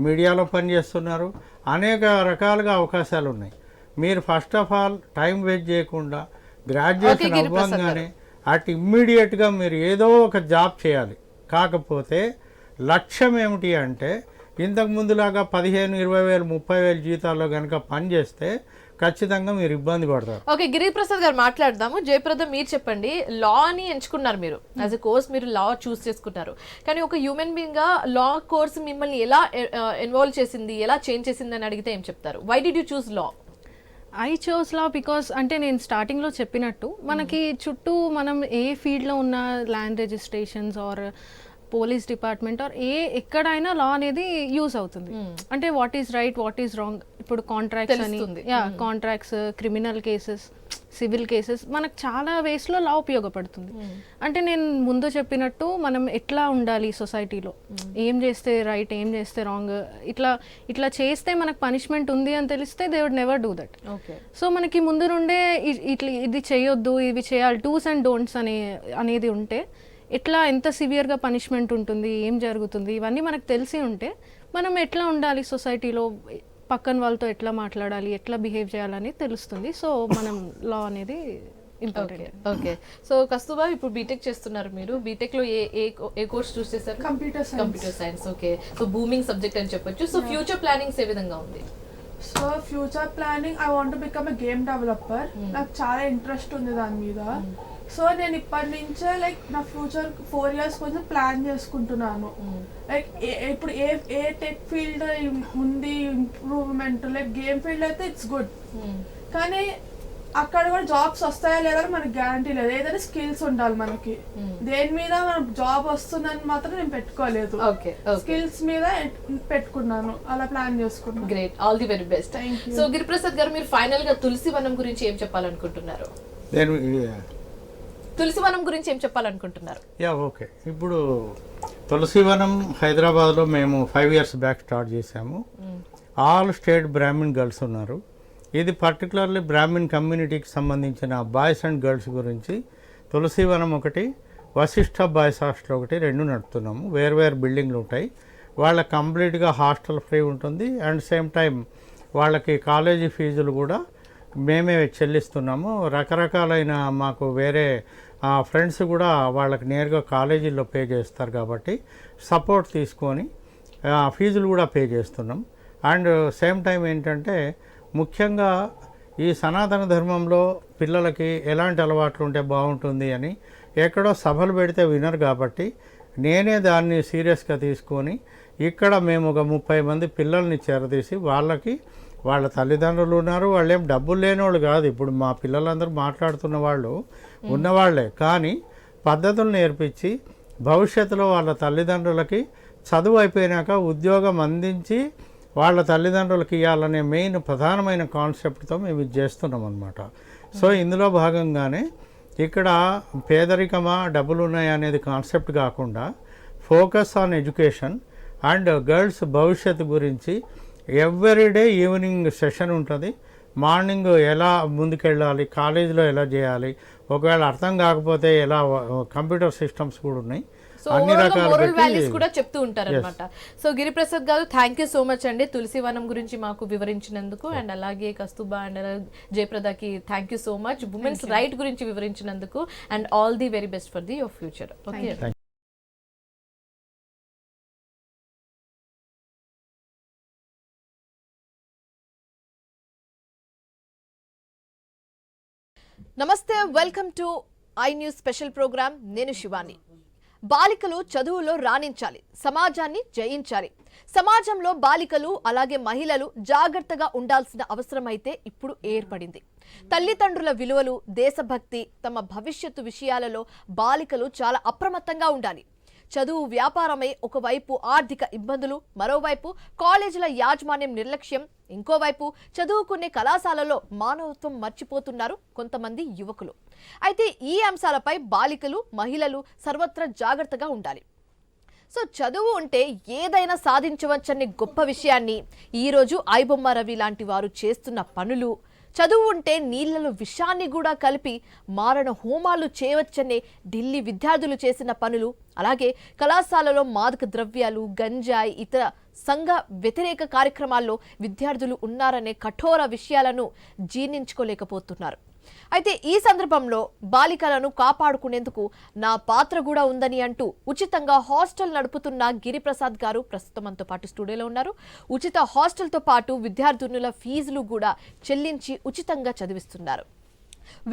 మీడియాలో పనిచేస్తున్నారు, అనేక రకాలుగా అవకాశాలు ఉన్నాయి. మీరు first of all time waste చేయకుండా గ్రాడ్యుయేషన్ అవ్వగానే ఇమ్మీడియట్గా మీరు ఏదో ఒక జాబ్ చేయాలి. కాకపోతే లక్ష్యం ఏమిటి అంటే ఇంతకు ముందులాగా 15,000, 20,000, 30,000 జీతాల్లో కనుక పనిచేస్తే ఖచ్చితంగా మీరు ఇబ్బంది పడతారు. ఓకే, గిరిప్రసాద్ గారు మాట్లాడదాము. జయప్రద, మీరు చెప్పండి. లా-ని ఎంచుకున్నారు మీరు, యాజ్ ఎ కోర్స్ మీరు లా చూస్ చేసుకుంటారు. కానీ ఒక హ్యూమన్ బీయింగ్ గా లా కోర్స్ మిమ్మల్ని ఎలా ఇన్వాల్వ్ చేసింది, ఎలా చేంజ్ చేసింది అని అడిగితే ఏం చెప్తారు? Why did you choose law? I chose law because అంటే నేను స్టార్టింగ్లో చెప్పినట్టు మనకి చుట్టూ మనం ఏ ఫీల్డ్లో ఉన్న land registrations or police department or ఎక్కడైనా లా అనేది యూజ్ అవుతుంది. అంటే what is right, what is wrong. ఇప్పుడు కాంట్రాక్ట్స్ అని, contracts, criminal cases, civil cases, మనకు చాలా వేస్లో లా ఉపయోగపడుతుంది. అంటే నేను ముందు చెప్పినట్టు మనం ఎట్లా ఉండాలి సొసైటీలో, ఏం చేస్తే రైట్, ఏం చేస్తే రాంగ్, ఇట్లా చేస్తే మనకు పనిష్మెంట్ ఉంది అని తెలిస్తే they would never do that. So మనకి ముందు నుండే ఇది చేయొద్దు, ఇవి చేయాలి, డూస్ అండ్ డోంట్స్ అనేది ఉంటే ఎట్లా, ఎంత సివియర్గా పనిష్మెంట్ ఉంటుంది, ఏం జరుగుతుంది, ఇవన్నీ మనకు తెలిసి ఉంటే మనం ఎట్లా ఉండాలి సొసైటీలో, పక్కన వాళ్ళతో ఎట్లా మాట్లాడాలి, ఎట్లా బిహేవ్ చేయాలని తెలుస్తుంది. సో మనం లా అనేది ఇంపార్టెంట్. ఓకే, సో కస్తూబా, ఇప్పుడు బీటెక్ చేస్తున్నారు మీరు. బీటెక్ లో ఏ కోర్స్ చూస్ చేస్తారు? Computer science. Okay, so booming subject అని చెప్పొచ్చు. సో ఫ్యూచర్ ప్లానింగ్స్ ఏ విధంగా ఉంది? So future planning, I want to become a game developer. నాకు చాలా ఇంట్రెస్ట్ ఉంది దాని మీద. సో నేను ఇప్పటి నుంచే లైక్ నా ఫ్యూచర్ 4 years కొంచెం ప్లాన్ చేసుకుంటున్నాను. లైక్ ఇప్పుడు ఏ టెక్ ఫీల్డ్ ఉంది ఇంప్రూవ్మెంట్, లైక్ గేమ్ ఫీల్డ్ అయితే ఇట్స్ గుడ్, కానీ అక్కడ కూడా జాబ్స్ వస్తాయా లేదా మనకి గ్యారంటీ లేదు. ఏదైనా స్కిల్స్ ఉండాలి మనకి. దేని మీద మనం జాబ్ వస్తుందని మాత్రం నేను పెట్టుకోలేదు, స్కిల్స్ మీద పెట్టుకున్నాను, అలా ప్లాన్ చేసుకున్నాను. Great, all the very best. So Giriprasad గారు, మీరు ఫైనల్ గా తులసివనం గురించి ఏం చెప్పాలనుకుంటున్నారు? నేను తులసివనం గురించి ఏం చెప్పాలనుకుంటున్నారు? ఓకే, ఇప్పుడు తులసివనం హైదరాబాద్లో మేము 5 years బ్యాక్ స్టార్ట్ చేసాము. ఆల్ స్టేట్ బ్రాహ్మిన్ గర్ల్స్ ఉన్నారు. ఇది పర్టికులర్లీ బ్రాహ్మిన్ కమ్యూనిటీకి సంబంధించిన బాయ్స్ అండ్ గర్ల్స్ గురించి తులసివనం ఒకటి, వశిష్ఠ బాయ్స్ హాస్టల్ ఒకటి, 2 నడుపుతున్నాము. వేరు బిల్డింగ్లు ఉంటాయి. వాళ్ళకి కంప్లీట్గా హాస్టల్ ఫ్రీ ఉంటుంది. అండ్ సేమ్ టైం వాళ్ళకి కాలేజీ ఫీజులు కూడా మేమే చెల్లిస్తున్నాము. రకరకాలైన మాకు వేరే ఫ్రెండ్స్ కూడా వాళ్ళకి నేరుగా కాలేజీల్లో పే చేస్తారు కాబట్టి సపోర్ట్ తీసుకొని ఫీజులు కూడా పే చేస్తున్నాం. అండ్ సేమ్ టైం ఏంటంటే ముఖ్యంగా ఈ సనాతన ధర్మంలో పిల్లలకి ఎలాంటి అలవాట్లు ఉంటే బాగుంటుంది అని ఎక్కడో సభలు పెడితే వినరు కాబట్టి నేనే దాన్ని సీరియస్గా తీసుకొని ఇక్కడ మేము ఒక 30 మంది పిల్లల్ని చేరదీసి వాళ్ళకి వాళ్ళ తల్లిదండ్రులు ఉన్నారు, వాళ్ళేం డబ్బులు లేనివాళ్ళు కాదు. ఇప్పుడు మా పిల్లలందరూ మాట్లాడుతున్న వాళ్ళు ఉన్నవాళ్లే, కానీ పద్ధతులు నేర్పించి భవిష్యత్తులో వాళ్ళ తల్లిదండ్రులకి చదువు అయిపోయినాక ఉద్యోగం అందించి వాళ్ళ తల్లిదండ్రులకి ఇవ్వాలనే మెయిన్ ప్రధానమైన కాన్సెప్ట్తో మేము ఇది చేస్తున్నాం అన్నమాట. సో ఇందులో భాగంగానే ఇక్కడ పేదరికమా డబ్బులు ఉన్నాయా అనేది కాన్సెప్ట్ కాకుండా focus on education and girls భవిష్యత్తు గురించి ఎవ్రీడే ఈవినింగ్ సెషన్ ఉంటుంది. మార్నింగ్ ఎలా ముందుకెళ్ళాలి, కాలేజీలో ఎలా చేయాలి, ఒకవేళ అర్థం కాకపోతే ఎలా, కంప్యూటర్ సిస్టమ్స్ కూడా ఉన్నాయి, అన్ని మోరల్ వాల్యూస్ కూడా చెప్తూ ఉంటారు అనమాట. సో గిరిప్రసాద్ గారు, థ్యాంక్ యూ సో మచ్ అండి తులసివనం గురించి మాకు వివరించినందుకు. అండ్ అలాగే కస్తూబా అండ్ జయప్రదకి thank you so much women's right గురించి వివరించినందుకు. And all the very best for the your future. Okay. నమస్తే, welcome to I news special programme. నేను శివాని. బాలికలు చదువులో రాణించాలి, సమాజాన్ని జయించాలి. సమాజంలో బాలికలు అలాగే మహిళలు జాగ్రత్తగా ఉండాల్సిన అవసరం అయితే ఇప్పుడు ఏర్పడింది. తల్లిదండ్రుల విలువలు, దేశభక్తి, తమ భవిష్యత్తు విషయాలలో బాలికలు చాలా అప్రమత్తంగా ఉండాలి. చదువు వ్యాపారమై ఒకవైపు ఆర్థిక ఇబ్బందులు, మరోవైపు కాలేజీల యాజమాన్యం నిర్లక్ష్యం, ఇంకోవైపు చదువుకునే కళాశాలలో మానవత్వం మర్చిపోతున్నారు కొంతమంది యువకులు. అయితే ఈ అంశాలపై బాలికలు, మహిళలు సర్వత్రా జాగ్రత్తగా ఉండాలి. సో చదువు ఉంటే ఏదైనా సాధించవచ్చనే గొప్ప విషయాన్ని ఈరోజు ఐబొమ్మ రవి లాంటి వారు చేస్తున్న పనులు, చదువు ఉంటే నీళ్లలో విషాన్ని కూడా కలిపి మారణ హోమాలు చేయవచ్చనే ఢిల్లీ విద్యార్థులు చేసిన పనులు, అలాగే కళాశాలలో మాదక ద్రవ్యాలు, గంజాయి, ఇతర సంఘ వ్యతిరేక కార్యక్రమాల్లో విద్యార్థులు ఉన్నారనే కఠోర విషయాలను జీర్ణించుకోలేకపోతున్నారు. అయితే ఈ సందర్భంలో బాలికలను కాపాడుకునేందుకు నా పాత్ర కూడా ఉందని అంటూ ఉచితంగా హాస్టల్ నడుపుతున్న గిరిప్రసాద్ గారు ప్రస్తుతం మనతో పాటు స్టూడియోలో ఉన్నారు. ఉచిత హాస్టల్తో పాటు విద్యార్థినుల ఫీజులు కూడా చెల్లించి ఉచితంగా చదివిస్తున్నారు.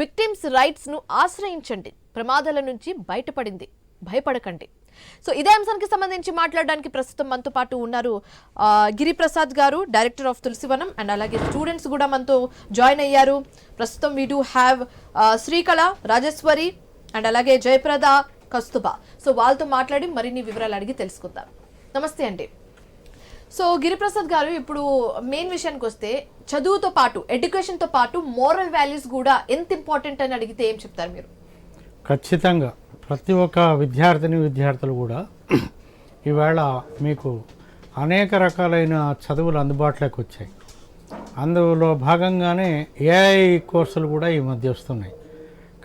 విక్టిమ్స్ రైట్స్ ను ఆశ్రయించండి, ప్రమాదాల నుంచి భయపడకండి. సో ఇదే అంశానికి సంబంధించి మాట్లాడడానికి ప్రస్తుతం మనతో పాటు ఉన్నారు Giriprasad garu, director of Tulasivanam. And అలాగే స్టూడెంట్స్ కూడా మనతో జాయిన్ అయ్యారు. ప్రస్తుతం we do have Srikala, Rajeshwari and అలాగే జయప్రద, కస్తూబా. సో వాళ్ళతో మాట్లాడి మరిన్ని వివరాలు అడిగి తెలుసుకుందాం. నమస్తే అండి. సో గిరిప్రసాద్ గారు, ఇప్పుడు మెయిన్ విషయానికి వస్తే చదువుతో పాటు, ఎడ్యుకేషన్తో పాటు మోరల్ వాల్యూస్ కూడా ఎంత ఇంపార్టెంట్ అని అడిగితే ఏం చెప్తారు మీరు? ఖచ్చితంగా ప్రతి ఒక్క విద్యార్థులు కూడా ఈవేళ మీకు అనేక రకాలైన చదువులు అందుబాటులోకి వచ్చాయి. అందులో భాగంగానే ఏఐ కోర్సులు కూడా ఈ మధ్య వస్తున్నాయి.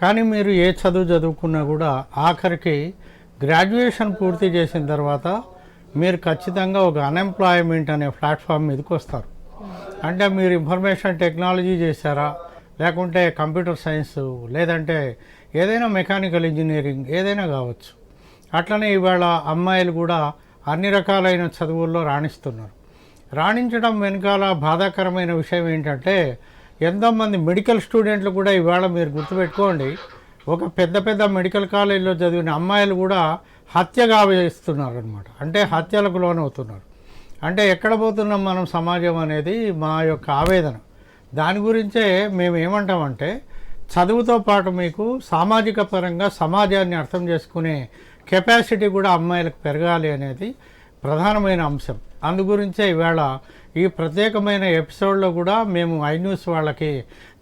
కానీ మీరు ఏ చదువు చదువుకున్నా కూడా ఆఖరికి గ్రాడ్యుయేషన్ పూర్తి చేసిన తర్వాత మీరు ఖచ్చితంగా ఒక అన్ఎంప్లాయ్మెంట్ అనే ప్లాట్ఫామ్ మీదకి వస్తారు. అంటే మీరు ఇన్ఫర్మేషన్ టెక్నాలజీ చేశారా, లేకుంటే కంప్యూటర్ సైన్స్, లేదంటే ఏదైనా మెకానికల్ ఇంజనీరింగ్, ఏదైనా కావచ్చు. అట్లనే ఇవాళ అమ్మాయిలు కూడా అన్ని రకాలైన చదువుల్లో రాణిస్తున్నారు. రాణించడం వెనకాల బాధాకరమైన విషయం ఏంటంటే ఎంతోమంది మెడికల్ స్టూడెంట్లు కూడా ఇవాళ మీరు గుర్తుపెట్టుకోండి, ఒక పెద్ద పెద్ద మెడికల్ కాలేజీలో చదివిన అమ్మాయిలు కూడా హత్యగా వేస్తున్నారు అనమాట. అంటే హత్యలకు లోనవుతున్నారు. అంటే ఎక్కడ పోతున్నాం మనం సమాజం అనేది మా యొక్క ఆవేదన. దాని గురించే మేము ఏమంటామంటే చదువుతో పాటు మీకు సామాజిక పరంగా సమాజాన్ని అర్థం చేసుకునే కెపాసిటీ కూడా అమ్మాయిలకు పెరగాలి అనేది ప్రధానమైన అంశం. అందుగురించే ఇవాళ ఈ ప్రత్యేకమైన ఎపిసోడ్లో కూడా మేము ఐన్యూస్ వాళ్ళకి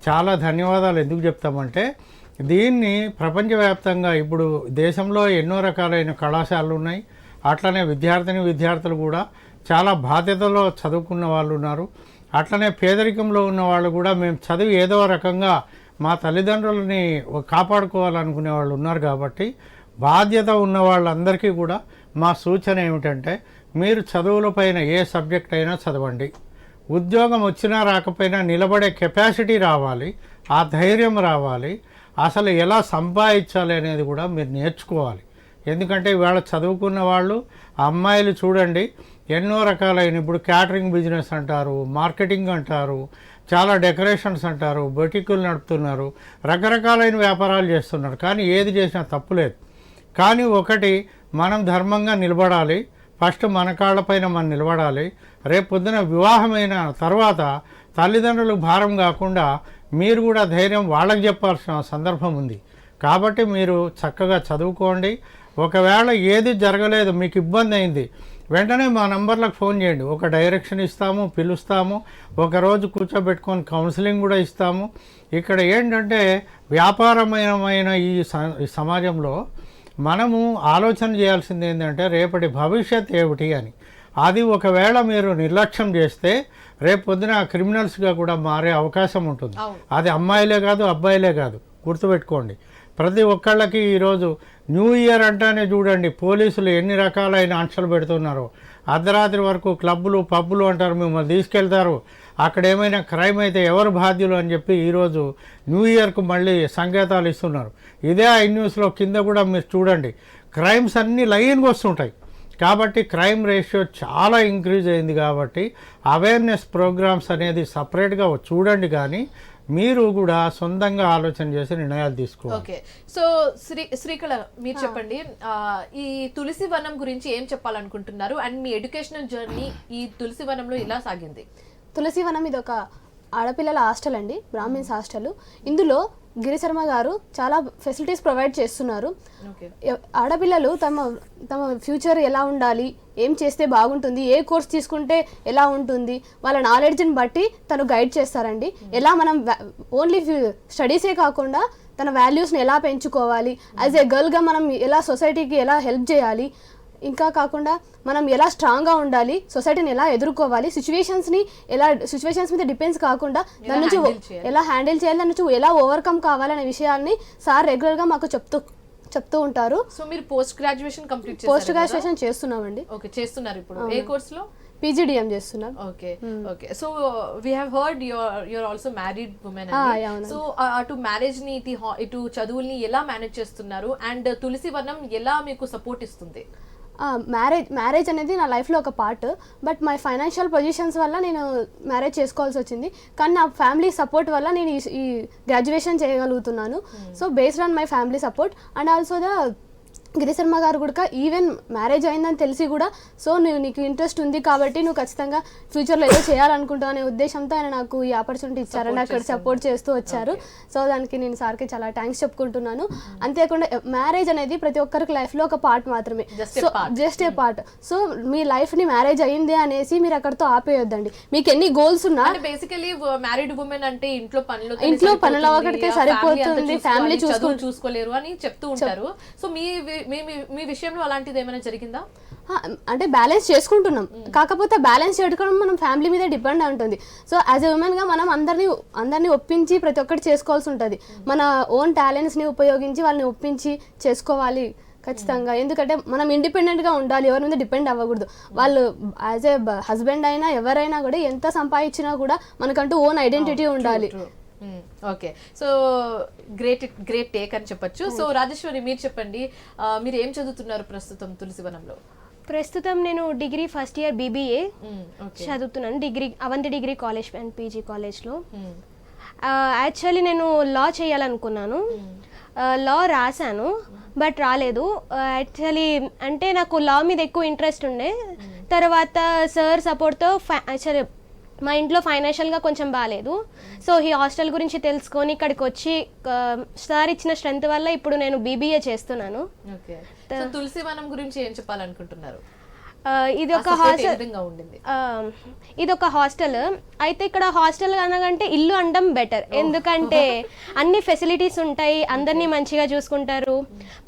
చాలా ధన్యవాదాలు ఎందుకు చెప్తామంటే దీన్ని ప్రపంచవ్యాప్తంగా ఇప్పుడు దేశంలో ఎన్నో రకాలైన కళాశాలలు ఉన్నాయి. అట్లనే విద్యార్థులు కూడా చాలా బాధ్యతలో చదువుకున్న వాళ్ళు ఉన్నారు. అట్లనే పేదరికంలో ఉన్న వాళ్ళు కూడా మేము చదివి ఏదో రకంగా మా తల్లిదండ్రులని కాపాడుకోవాలనుకునే వాళ్ళు ఉన్నారు. కాబట్టి బాధ్యత ఉన్న వాళ్ళందరికీ కూడా మా సూచన ఏమిటంటే మీరు చదువులపైన ఏ సబ్జెక్ట్ అయినా చదవండి. ఉద్యోగం వచ్చినా రాకపోయినా నిలబడే కెపాసిటీ రావాలి, ఆ ధైర్యం రావాలి, అసలు ఎలా సంపాదించాలి అనేది కూడా మీరు నేర్చుకోవాలి. ఎందుకంటే ఇవాళ చదువుకున్న వాళ్ళు అమ్మాయిలు చూడండి ఎన్నో రకాలైన ఇప్పుడు క్యాటరింగ్ బిజినెస్ అంటారు, మార్కెటింగ్ అంటారు, చాలా డెకరేషన్స్ అంటారు, బొటికులు నడుపుతున్నారు, రకరకాలైన వ్యాపారాలు చేస్తున్నారు. కానీ ఏది చేసినా తప్పులేదు. కానీ ఒకటి మనం ధర్మంగా నిలబడాలి. ఫస్ట్ మన కాళ్ళపైన మనం నిలబడాలి. రేపు పొద్దున వివాహమైన తర్వాత తల్లిదండ్రులకు భారం కాకుండా మీరు కూడా ధైర్యం వాళ్ళకి చెప్పాల్సిన సందర్భం ఉంది. కాబట్టి మీరు చక్కగా చదువుకోండి. ఒకవేళ ఏది జరగలేదు, మీకు ఇబ్బంది అయింది, వెంటనే మా నంబర్లకు ఫోన్ చేయండి. ఒక డైరెక్షన్ ఇస్తాము, పిలుస్తాము, ఒకరోజు కూర్చోబెట్టుకొని కౌన్సిలింగ్ కూడా ఇస్తాము. ఇక్కడ ఏంటంటే వ్యాపారమైన ఈ సమాజంలో మనము ఆలోచన చేయాల్సింది ఏంటంటే రేపటి భవిష్యత్ ఏమిటి అని. అది ఒకవేళ మీరు నిర్లక్ష్యం చేస్తే రేపు పొద్దున క్రిమినల్స్గా కూడా మారే అవకాశం ఉంటుంది. అది అమ్మాయిలే కాదు, అబ్బాయిలే కాదు, గుర్తుపెట్టుకోండి. ప్రతి ఒక్కళ్ళకి ఈరోజు న్యూ ఇయర్ అంటానే చూడండి పోలీసులు ఎన్ని రకాలైన ఆంక్షలు పెడుతున్నారో. అర్ధరాత్రి వరకు క్లబ్బులు పబ్బులు అంటారు, మిమ్మల్ని తీసుకెళ్తారు. అక్కడ ఏమైనా క్రైమ్ అయితే ఎవరు బాధ్యులు అని చెప్పి ఈరోజు న్యూ ఇయర్కు మళ్ళీ సంకేతాలు ఇస్తున్నారు. ఇదే ఐన్యూస్లో కింద కూడా మీరు చూడండి క్రైమ్స్ అన్నీ లైన్గా వస్తుంటాయి. కాబట్టి క్రైమ్ రేషియో చాలా ఇంక్రీజ్ అయింది. కాబట్టి అవేర్నెస్ ప్రోగ్రామ్స్ అనేది సపరేట్గా చూడండి. కానీ మీరు కూడా సొంతంగా ఆలోచన చేసి నిర్ణయాలు తీసుకోవాలి. ఓకే, సో శ్రీకళ మీరు చెప్పండి, ఈ తులసి వనం గురించి ఏం చెప్పాలనుకుంటున్నారు అండ్ మీ ఎడ్యుకేషనల్ జర్నీ ఈ తులసి వనంలో ఎలా సాగింది? తులసి వనం ఇది ఒక ఆడపిల్లల హాస్టల్ అండి, బ్రాహ్మిన్స్ హాస్టల్. ఇందులో గిరిశర్మ గారు చాలా ఫెసిలిటీస్ ప్రొవైడ్ చేస్తున్నారు. ఆడపిల్లలు తమ ఫ్యూచర్ ఎలా ఉండాలి, ఏం చేస్తే బాగుంటుంది, ఏ కోర్స్ తీసుకుంటే ఎలా ఉంటుంది, వాళ్ళ నాలెడ్జ్ని బట్టి తను గైడ్ చేస్తారండి. ఎలా మనం ఓన్లీ స్టడీసే కాకుండా తన వాల్యూస్ని ఎలా పెంచుకోవాలి, యాజ్ ఏ గర్ల్గా మనం ఎలా సొసైటీకి ఎలా హెల్ప్ చేయాలి, ఇంకా కాకుండా మనం ఎలా స్ట్రాంగ్గా ఉండాలి, సొసైటీని ఎలా ఎదుర్కోవాలి, సిచ్యువేషన్స్ మీద డిపెండ్స్ కాకుండా దాని నుంచి ఎలా హ్యాండిల్ చేయాలి, దాని నుంచి ఎలా ఓవర్కమ్ కావాలనే విషయాల్ని సార్ రెగ్యులర్గా మాకు చెప్తూ ఉంటారు. సో మీరు పోస్ట్ గ్రాడ్యుయేషన్ చేస్తున్నామండి. ఓకే, చేస్తున్నారు ఇప్పుడు ఏ కోర్సులో? PGDM చేస్తున్నాం. Okay okay, so we have heard you're also married women. So అటు మ్యారేజ్ ని ఇటు చదువుల్ని ఎలా మేనేజ్ చేస్తున్నారు అండ్ తులసి వనం ఎలా మీకు సపోర్ట్ ఇస్తుంది? మ్యారేజ్ అనేది నా లైఫ్లో ఒక part. But my financial positions వల్ల నేను మ్యారేజ్ చేసుకోవాల్సి వచ్చింది. కానీ నా ఫ్యామిలీ సపోర్ట్ వల్ల నేను ఈ గ్రాడ్యుయేషన్ చేయగలుగుతున్నాను. So based on my family support and also Girisharma garu కూడా ఈవెన్ మ్యారేజ్ అయిందని తెలిసి కూడా సో నీకు ఇంట్రెస్ట్ ఉంది కాబట్టి నువ్వు ఖచ్చితంగా ఫ్యూచర్లో ఏదో చేయాలనుకుంటావు అనే ఉద్దేశంతో ఆయన నాకు ఈ ఆపర్చునిటీ ఇచ్చారండి, అక్కడ సపోర్ట్ చేస్తూ వచ్చారు. సో దానికి నేను సార్కి చాలా థ్యాంక్స్ చెప్పుకుంటున్నాను. అంతేకాకుండా మ్యారేజ్ అనేది ప్రతి ఒక్కరికి లైఫ్లో ఒక పార్ట్ మాత్రమే, so just a part. So మీ లైఫ్ని మ్యారేజ్ అయ్యింది అనేసి మీరు అక్కడితో ఆపేయొద్దండి. మీకు ఎన్ని గోల్స్ ఉన్నా, బేసికలీ మ్యారీడ్ ఉమెన్ అంటే ఇంట్లో పనులు ఒకటికే సరిపోతుంది, ఫ్యామిలీ చూసుకోలేరు అని చెప్తూ ఉంటారు. సో మీ విషయంలో అలాంటిది ఏమైనా జరిగిందా? అంటే బ్యాలెన్స్ చేసుకుంటున్నాం, కాకపోతే బ్యాలెన్స్ చేయడం మనం ఫ్యామిలీ మీద డిపెండ్ ఉంటుంది. సో యాజ్ ఎ ఉమెన్గా మనం అందరినీ ఒప్పించి ప్రతి ఒక్కటి చేసుకోవాల్సి ఉంటుంది. మన ఓన్ టాలెంట్స్ని ఉపయోగించి వాళ్ళని ఒప్పించి చేసుకోవాలి ఖచ్చితంగా. ఎందుకంటే మనం ఇండిపెండెంట్గా ఉండాలి, ఎవరి మీద డిపెండ్ అవ్వకూడదు. వాళ్ళు యాజ్ ఏ హస్బెండ్ అయినా ఎవరైనా కూడా ఎంత సంపాదించినా కూడా మనకంటూ ఓన్ ఐడెంటిటీ ఉండాలి. ఓకే, సో గ్రేట్ టేక్ అని చెప్పొచ్చు. సో రాజేశ్వరి మీరు చెప్పండి, మీరు ఏం చదువుతున్నారు ప్రస్తుతం తులసివనంలో? ప్రస్తుతం నేను డిగ్రీ ఫస్ట్ ఇయర్ BBA చదువుతున్నాను, Avanti degree college and PG కాలేజ్లో. యాక్చువల్లీ నేను లా చేయాలనుకున్నాను. లా రాశాను బట్ రాలేదు. యాక్చువల్లీ అంటే నాకు లా మీద ఎక్కువ ఇంట్రెస్ట్ ఉండే. తర్వాత సార్ సపోర్ట్తో యాక్చువల్లీ మా ఇంట్లో ఫైనాన్షియల్గా కొంచెం బాగాలేదు. సో ఈ హాస్టల్ గురించి తెలుసుకొని ఇక్కడికి వచ్చి సార్ ఇచ్చిన స్ట్రెంత్ వల్ల ఇప్పుడు నేను BBA చేస్తున్నాను. ఓకే. సో తులసివనం గురించి ఏం చెప్పాలనుకుంటున్నారు? ఇది ఒక ఆ society ఏ హాస్టల్ విధంగా ఉండింది? ఇది ఒక హాస్టల్. అయితే ఇక్కడ హాస్టల్ అనగంటే ఇల్లు అనడం బెటర్, ఎందుకంటే అన్ని ఫెసిలిటీస్ ఉంటాయి, అందరినీ మంచిగా చూసుకుంటారు.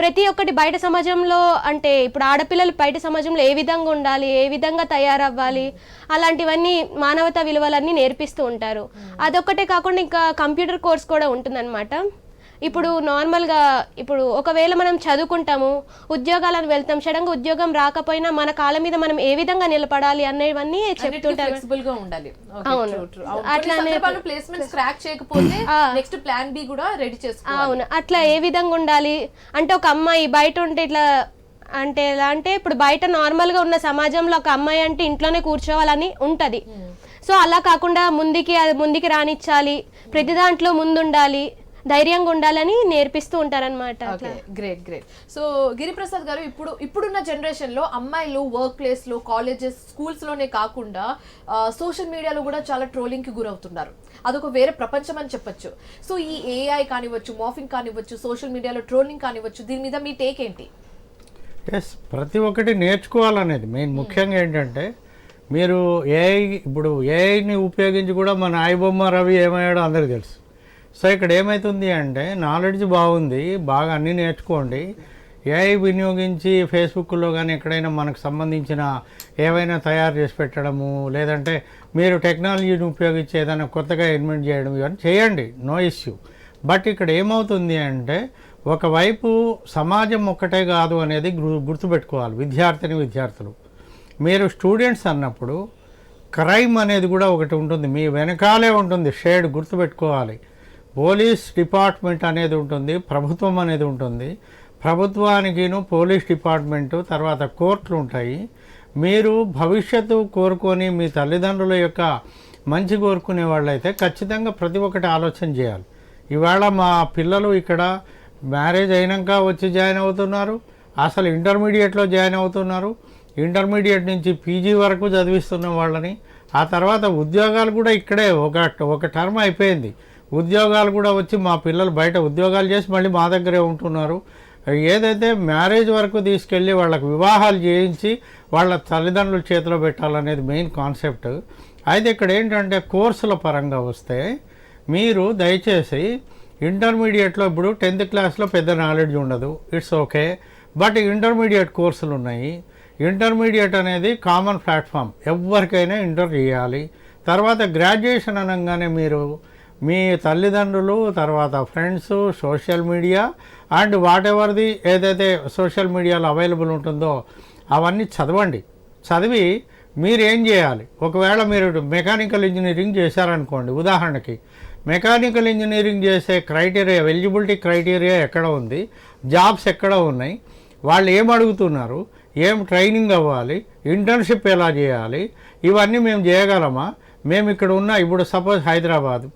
ప్రతి ఒక్కటి బయట సమాజంలో అంటే ఇప్పుడు ఆడపిల్లలు బయట సమాజంలో ఏ విధంగా ఉండాలి, ఏ విధంగా తయారవ్వాలి, అలాంటివన్నీ మానవతా విలువలన్నీ నేర్పిస్తూ ఉంటారు. అదొక్కటే కాకుండా ఇంకా కంప్యూటర్ కోర్స్ కూడా ఉంటుందన్నమాట. ఇప్పుడు నార్మల్గా ఇప్పుడు ఒకవేళ మనం చదువుకుంటాము, ఉద్యోగాలను వెళ్తాం, సడన్గా ఉద్యోగం రాకపోయినా మన కాళ్ళ మీద మనం ఏ విధంగా నిలబడాలి అనేవన్నీ చెప్తుంటారు. ఫ్లెక్సిబుల్ గా ఉండాలి. అవును. అట్లానే ప్లేస్మెంట్స్ క్రాక్ చేయకపోతే నెక్స్ట్ ప్లాన్ బి కూడా రెడీ చేసుకోవాలి. అవును, అట్లా ఏ విధంగా ఉండాలి అంటే ఒక అమ్మాయి బయట ఉంటే ఇట్లా అంటే ఎలా అంటే ఇప్పుడు బయట నార్మల్గా ఉన్న సమాజంలో ఒక అమ్మాయి అంటే ఇంట్లోనే కూర్చోవాలని ఉంటుంది. సో అలా కాకుండా ముందుకి రానిచ్చాలి, ప్రతి దాంట్లో ముందుండాలి, ధైర్యంగా ఉండాలని నేర్పిస్తూ ఉంటారనమాట. గ్రేట్. సో గిరిప్రసాద్ గారు, ఇప్పుడున్న జనరేషన్ లో అమ్మాయిలు వర్క్ ప్లేస్ లో, కాలేజెస్, స్కూల్స్ లోనే కాకుండా సోషల్ మీడియాలో కూడా చాలా ట్రోలింగ్ కి గురవుతున్నారు. అదొక వేరే ప్రపంచం అని చెప్పొచ్చు. సో ఈ AI కానివ్వచ్చు, మార్ఫింగ్ కానివ్వచ్చు, సోషల్ మీడియాలో ట్రోలింగ్ కానివ్వచ్చు, దీని మీద మీ టేక్ ఏంటి? ప్రతి ఒక్కటి నేర్చుకోవాలనేది మెయిన్. ముఖ్యంగా ఏంటంటే మీరు ఇప్పుడు ఏఐని ఉపయోగించి కూడా మన ఐబొమ్మ రవి ఏమయ్యాడో అందరికీ తెలుసు. సో ఇక్కడ ఏమవుతుంది అంటే నాలెడ్జ్ బాగుంది, బాగా అన్నీ నేర్చుకోండి. ఏఐ వినియోగించి ఫేస్బుక్లో కానీ ఎక్కడైనా మనకు సంబంధించిన ఏవైనా తయారు చేసి పెట్టడము, లేదంటే మీరు టెక్నాలజీని ఉపయోగించి ఏదైనా కొత్తగా ఇన్వెంట్ చేయడం, ఇవన్నీ చేయండి, నో ఇష్యూ. బట్ ఇక్కడ ఏమవుతుంది అంటే ఒకవైపు సమాజం ఒక్కటే కాదు అనేది గుర్తుపెట్టుకోవాలి విద్యార్థులు. మీరు స్టూడెంట్స్ అన్నప్పుడు క్రైమ్ అనేది కూడా ఒకటి ఉంటుంది, మీ వెనకాలే ఉంటుంది, షేడ్ గుర్తుపెట్టుకోవాలి. పోలీస్ డిపార్ట్మెంట్ అనేది ఉంటుంది, ప్రభుత్వం అనేది ఉంటుంది. ప్రభుత్వానికిను పోలీస్ డిపార్ట్మెంటు, తర్వాత కోర్టులు ఉంటాయి. మీరు భవిష్యత్తు కోరుకొని మీ తల్లిదండ్రుల యొక్క మంచి కోరుకునే వాళ్ళైతే ఖచ్చితంగా ప్రతి ఒక్కటి ఆలోచన చేయాలి. ఇవాళ మా పిల్లలు ఇక్కడ మ్యారేజ్ అయినాక వచ్చి జాయిన్ అవుతున్నారు, అసలు ఇంటర్మీడియట్లో జాయిన్ అవుతున్నారు, ఇంటర్మీడియట్ నుంచి PG వరకు చదివిస్తున్న వాళ్ళని. ఆ తర్వాత ఉద్యోగాలు కూడా ఇక్కడే ఒక టర్మ్ అయిపోయింది, ఉద్యోగాలు కూడా వచ్చి మా పిల్లలు బయట ఉద్యోగాలు చేసి మళ్ళీ మా దగ్గరే ఉంటున్నారు. ఏదైతే మ్యారేజ్ వరకు తీసుకెళ్ళి వాళ్ళకు వివాహాలు చేయించి వాళ్ళ తల్లిదండ్రుల చేతిలో పెట్టాలనేది మెయిన్ కాన్సెప్ట్. అయితే ఇక్కడ ఏంటంటే కోర్సుల పరంగా వస్తే మీరు దయచేసి ఇంటర్మీడియట్లో ఇప్పుడు 10th క్లాస్లో పెద్ద నాలెడ్జ్ ఉండదు, ఇట్స్ ఓకే. బట్ ఇంటర్మీడియట్ కోర్సులు ఉన్నాయి. ఇంటర్మీడియట్ అనేది కామన్ ప్లాట్ఫామ్, ఎవరికైనా ఇంటర్ చేయాలి. తర్వాత గ్రాడ్యుయేషన్ అనగానే మీరు మీ తల్లిదండ్రులు, తర్వాత ఫ్రెండ్స్, సోషల్ మీడియా అండ్ వాట్ ఎవర్ది ఏదైతే సోషల్ మీడియాలో అవైలబుల్ ఉంటుందో అవన్నీ చదవండి. చదివి మీరు ఏం చేయాలి, ఒకవేళ మీరు మెకానికల్ ఇంజనీరింగ్ చేశారనుకోండి, ఉదాహరణకి మెకానికల్ ఇంజనీరింగ్ చేసే క్రైటీరియా, ఎలిజిబిలిటీ క్రైటీరియా ఎక్కడ ఉంది, జాబ్స్ ఎక్కడ ఉన్నాయి, వాళ్ళు ఏం అడుగుతున్నారు, ఏం ట్రైనింగ్ అవ్వాలి, ఇంటర్న్షిప్ ఎలా చేయాలి, ఇవన్నీ మేము చేయగలమా? మేము ఇక్కడ ఉన్న ఇప్పుడు సపోజ్ హైదరాబాద్,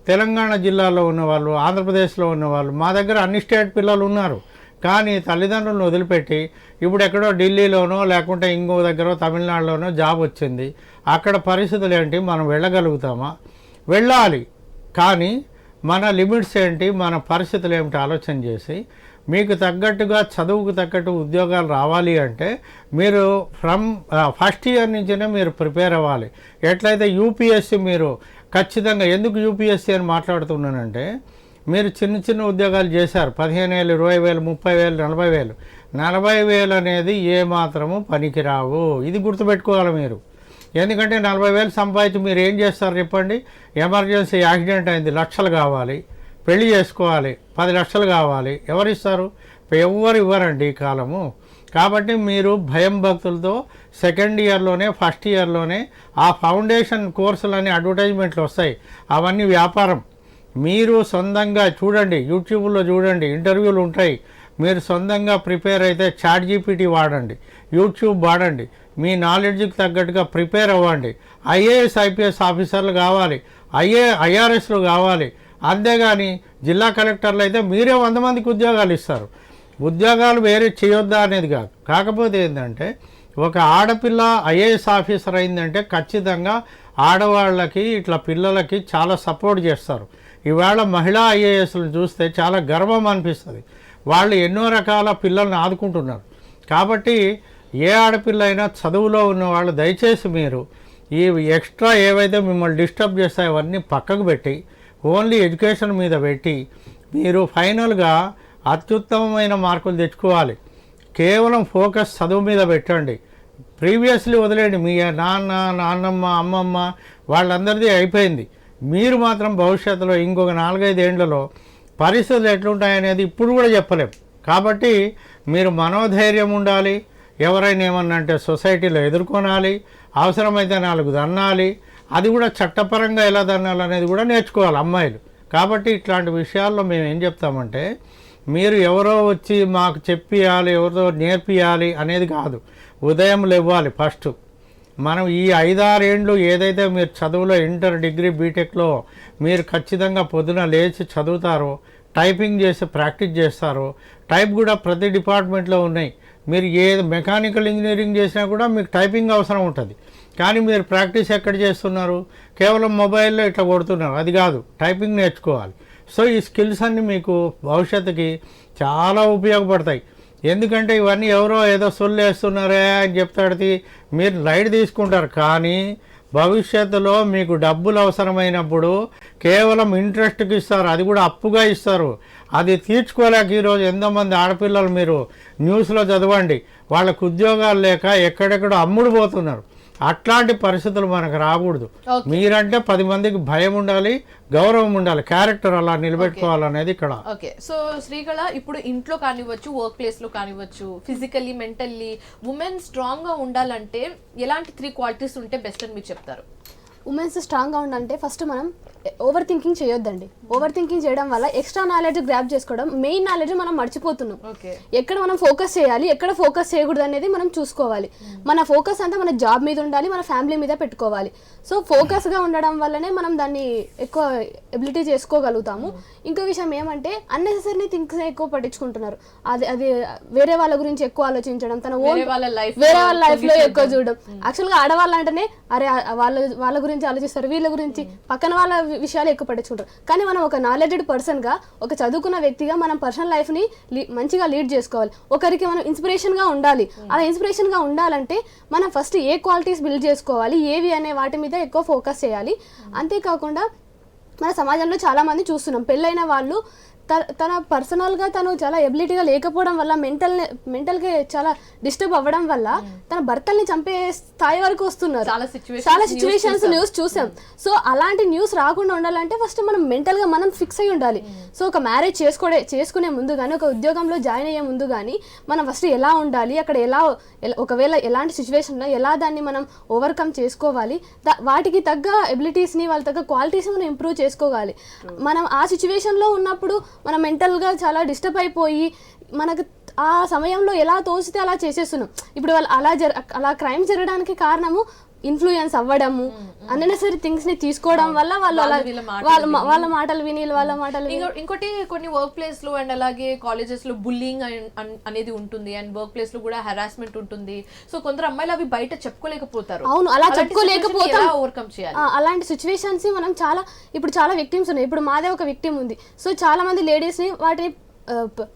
తెలంగాణ జిల్లాలో ఉన్నవాళ్ళు, ఆంధ్రప్రదేశ్లో ఉన్నవాళ్ళు, మా దగ్గర అన్ని స్టేట్ పిల్లలు ఉన్నారు. కానీ తల్లిదండ్రులను వదిలిపెట్టి ఇప్పుడు ఎక్కడో ఢిల్లీలోనో లేకుంటే ఇంకో దగ్గర తమిళనాడులోనో జాబ్ వచ్చింది, అక్కడ పరిస్థితులు ఏంటి, మనం వెళ్ళగలుగుతామా? వెళ్ళాలి, కానీ మన లిమిట్స్ ఏంటి, మన పరిస్థితులు ఏమిటి ఆలోచన చేసి మీకు తగ్గట్టుగా చదువుకు తగ్గట్టు ఉద్యోగాలు రావాలి అంటే మీరు ఫ్రమ్ ఫస్ట్ ఇయర్ నుంచినే మీరు ప్రిపేర్ అవ్వాలి. ఎట్లయితే యూపీఎస్సీ మీరు ఖచ్చితంగా, ఎందుకు యూపీఎస్సీ అని మాట్లాడుతున్నానంటే మీరు చిన్న చిన్న ఉద్యోగాలు చేశారు, 15,000, 20,000, 30,000, 40,000. 40,000 అనేది ఏమాత్రము పనికిరావు, ఇది గుర్తుపెట్టుకోవాలి మీరు. ఎందుకంటే 40,000 సంపాదించి మీరు ఏం చేస్తారు చెప్పండి? ఎమర్జెన్సీ యాక్సిడెంట్ అయింది, లక్షలు కావాలి, పెళ్లి చేసుకోవాలి, 10 లక్షలు కావాలి, ఎవరిస్తారు? ఎవరు ఇవ్వరండి ఈ కాలము. కాబట్టి మీరు భయం భక్తులతో సెకండ్ ఇయర్లోనే, ఫస్ట్ ఇయర్లోనే ఆ ఫౌండేషన్ కోర్సులని అడ్వర్టైజ్మెంట్లు వస్తాయి, అవన్నీ వ్యాపారం. మీరు సొంతంగా చూడండి, యూట్యూబ్లో చూడండి, ఇంటర్వ్యూలు ఉంటాయి. మీరు సొంతంగా ప్రిపేర్ అయితే ChatGPT వాడండి, యూట్యూబ్ వాడండి, మీ నాలెడ్జ్కి తగ్గట్టుగా ప్రిపేర్ అవ్వండి. IAS IPS ఆఫీసర్లు కావాలి, IRSలు కావాలి, అంతేగాని జిల్లా కలెక్టర్లు అయితే మీరే 100 మందికి ఉద్యోగాలు ఇస్తారు. ఉద్యోగాలు వేరే చేయొద్దా అనేది కాదు. కాకపోతే ఏంటంటే ఒక ఆడపిల్ల ఐఏఎస్ ఆఫీసర్ అయిందంటే ఖచ్చితంగా ఆడవాళ్ళకి ఇట్లా పిల్లలకి చాలా సపోర్ట్ చేస్తారు. ఇవాళ మహిళా ఐఏఎస్లు చూస్తే చాలా గర్వం అనిపిస్తుంది. వాళ్ళు ఎన్నో రకాల పిల్లల్ని ఆదుకుంటున్నారు. కాబట్టి ఏ ఆడపిల్ల అయినా చదువులో ఉన్న వాళ్ళు దయచేసి మీరు ఈ ఎక్స్ట్రా ఏవైతే మిమ్మల్ని డిస్టర్బ్ చేస్తాయో అవన్నీ పక్కకు పెట్టి ఓన్లీ ఎడ్యుకేషన్ మీద పెట్టి మీరు ఫైనల్గా అత్యుత్తమమైన మార్కులు తెచ్చుకోవాలి. కేవలం ఫోకస్ చదువు మీద పెట్టండి. ప్రీవియస్లీ వదిలేండి. మీ నాన్నమ్మ అమ్మమ్మ వాళ్ళందరిది అయిపోయింది. మీరు మాత్రం భవిష్యత్తులో ఇంకొక 4-5 ఏళ్లలో పరిస్థితులు ఎట్లుంటాయనేది ఇప్పుడు కూడా చెప్పలేం. కాబట్టి మీరు మనోధైర్యం ఉండాలి. ఎవరైనా ఏమన్నా అంటే సొసైటీలో ఎదుర్కొనాలి. అవసరమైతే 4 దన్నాలి. అది కూడా చట్టపరంగా ఎలా దన్నాలనేది కూడా నేర్చుకోవాలి అమ్మాయిలు. కాబట్టి ఇట్లాంటి విషయాల్లో మేము ఏం చెప్తామంటే మీరు ఎవరో వచ్చి మాకు చెప్పియాలి, ఎవరో నేర్పియాలి అనేది కాదు. ఉదయం లేవాలి ఫస్ట్. మనం ఈ 5-6 ఏండ్లు ఏదైతే మీరు చదువులో ఇంటర్, డిగ్రీ, బీటెక్లో మీరు ఖచ్చితంగా పొద్దున లేచి చదువుతారో, టైపింగ్ చేసి ప్రాక్టీస్ చేస్తారో, టైప్ కూడా ప్రతి డిపార్ట్మెంట్లో ఉన్నాయి. మీరు ఏ మెకానికల్ ఇంజనీరింగ్ చేసినా కూడా మీకు టైపింగ్ అవసరం ఉంటుంది. కానీ మీరు ప్రాక్టీస్ ఎక్కడ చేస్తున్నారు? కేవలం మొబైల్లో ఇట్లా కొడుతున్నారు. అది కాదు, టైపింగ్ నేర్చుకోవాలి. సో ఈ స్కిల్స్ అన్నీ మీకు భవిష్యత్తుకి చాలా ఉపయోగపడతాయి. ఎందుకంటే ఇవన్నీ ఎవరో ఏదో సొల్లు వేస్తున్నారే అని చెప్తాడితే మీరు లైట్ తీసుకుంటారు. కానీ భవిష్యత్తులో మీకు డబ్బులు అవసరమైనప్పుడు కేవలం ఇంట్రెస్ట్కి ఇస్తారు. అది కూడా అప్పుగా ఇస్తారు. అది తీర్చుకోలేక ఈరోజు ఎంతోమంది ఆడపిల్లలు మీరు న్యూస్లో చదవండి, వాళ్ళకు ఉద్యోగాలు లేక ఎక్కడెక్కడో అమ్ముడు పోతున్నారు. అట్లాంటి పరిస్థితులు మనకు రాకూడదు. మీరంటే 10 మందికి భయం ఉండాలి, గౌరవం ఉండాలి, క్యారెక్టర్ అలా నిలబెట్టుకోవాలనేది ఇక్కడ. ఓకే, సో శ్రీకళ ఇప్పుడు ఇంట్లో కానివ్వచ్చు, వర్క్ ప్లేస్ లో కానివ్వచ్చు, ఫిజికల్లీ మెంటల్లీ ఉమెన్ స్ట్రాంగ్ గా ఉండాలంటే ఎలాంటి 3 క్వాలిటీస్ ఉంటే బెస్ట్ అని మీరు చెప్తారు? ఉమెన్స్ స్ట్రాంగ్గా ఉండాలంటే ఫస్ట్ మనం ఓవర్ థింకింగ్ చేయొద్దండి. ఓవర్ థింకింగ్ చేయడం వల్ల ఎక్స్ట్రా నాలెడ్జ్ గ్రాప్ చేసుకోవడం, మెయిన్ నాలెడ్జ్ మనం మర్చిపోతున్నాం. ఎక్కడ మనం ఫోకస్ చేయాలి, ఎక్కడ ఫోకస్ చేయకూడదు అనేది మనం చూసుకోవాలి. మన ఫోకస్ అంతా మన జాబ్ మీద ఉండాలి, మన ఫ్యామిలీ మీద పెట్టుకోవాలి. సో ఫోకస్గా ఉండడం వల్లనే మనం దాన్ని ఎక్కువ ఎబిలిటీ చేసుకోగలుగుతాము. ఇంకో విషయం ఏమంటే అన్నెసెసరీ థింగ్స్ ఎక్కువ పట్టించుకుంటున్నారు. అది వేరే వాళ్ళ గురించి ఎక్కువ ఆలోచించడం, తన ఓన్ వేరే వాళ్ళ లైఫ్ లో ఎక్కువ చూడడం. యాక్చువల్గా ఆడవాళ్ళు అంటేనే అరే వాళ్ళ గురించి ఆలోచిస్తారు, వీళ్ళ గురించి పక్కన వాళ్ళ విషయాలు ఎక్కువ పట్టించుకుంటారు. కానీ మనం ఒక నాలెడ్జ్డ్ పర్సన్గా, ఒక చదువుకున్న వ్యక్తిగా మనం పర్సనల్ లైఫ్ని మంచిగా లీడ్ చేసుకోవాలి. ఒకరికి మనం ఇన్స్పిరేషన్గా ఉండాలి. అలా ఇన్స్పిరేషన్గా ఉండాలంటే మనం ఫస్ట్ ఏ క్వాలిటీస్ బిల్డ్ చేసుకోవాలి, ఏవి అనే వాటి మీద ఎక్కువ ఫోకస్ చేయాలి. అంతేకాకుండా మన సమాజంలో చాలామంది చూస్తున్నాం, పెళ్ళైన వాళ్ళు తన పర్సనల్గా తను చాలా ఎబిలిటీగా లేకపోవడం వల్ల మెంటల్గా చాలా డిస్టర్బ్ అవ్వడం వల్ల తన భర్తల్ని చంపే స్థాయి వరకు వస్తున్నారు. చాలా సిచ్యువేషన్స్ న్యూస్ చూసాం. సో అలాంటి న్యూస్ రాకుండా ఉండాలంటే ఫస్ట్ మనం మెంటల్గా మనం ఫిక్స్ అయి ఉండాలి. సో ఒక మ్యారేజ్ చేసుకునే ముందు కానీ, ఒక ఉద్యోగంలో జాయిన్ అయ్యే ముందు కానీ మనం ఫస్ట్ ఎలా ఉండాలి, అక్కడ ఒకవేళ ఎలాంటి సిచ్యువేషన్లో ఎలా దాన్ని మనం ఓవర్కమ్ చేసుకోవాలి, వాటికి తగ్గ ఎబిలిటీస్ని, వాళ్ళ తగ్గ క్వాలిటీస్ని మనం ఇంప్రూవ్ చేసుకోవాలి. మనం ఆ సిచ్యువేషన్లో ఉన్నప్పుడు మనం మెంటల్గా చాలా డిస్టర్బ్ అయిపోయి మనకు ఆ సమయంలో ఎలా తోచితే అలా చేసేస్తున్నాం. ఇప్పుడు వాళ్ళు అలా క్రైమ్ జరగడానికి కారణము ఇన్ఫ్లుయెన్స్ అవ్వడము, అన్నెసరీ థింగ్స్ ని తీసుకోవడం వల్ల వాళ్ళు వాళ్ళ మాటలు విని ఇంకోటి కొన్ని వర్క్ ప్లేస్ లో అండ్ అలాగే కాలేజెస్ లో బుల్లింగ్ అనేది ఉంటుంది, అండ్ వర్క్ ప్లేస్ లో కూడా హెరాస్మెంట్ ఉంటుంది. సో కొందరు అమ్మాయిలు అవి బయట చెప్పుకోలేకపోతారు. అవును, అలా చెప్పుకోలేకపోతే ఓవర్కమ్ చేయాలి. అలాంటి సిచ్యువేషన్స్ మనం ఇప్పుడు చాలా విక్టిమ్స్ ఉన్నాయి. ఇప్పుడు మాదే ఒక విక్టిమ్ ఉంది. సో చాలా మంది లేడీస్ ని వాటిని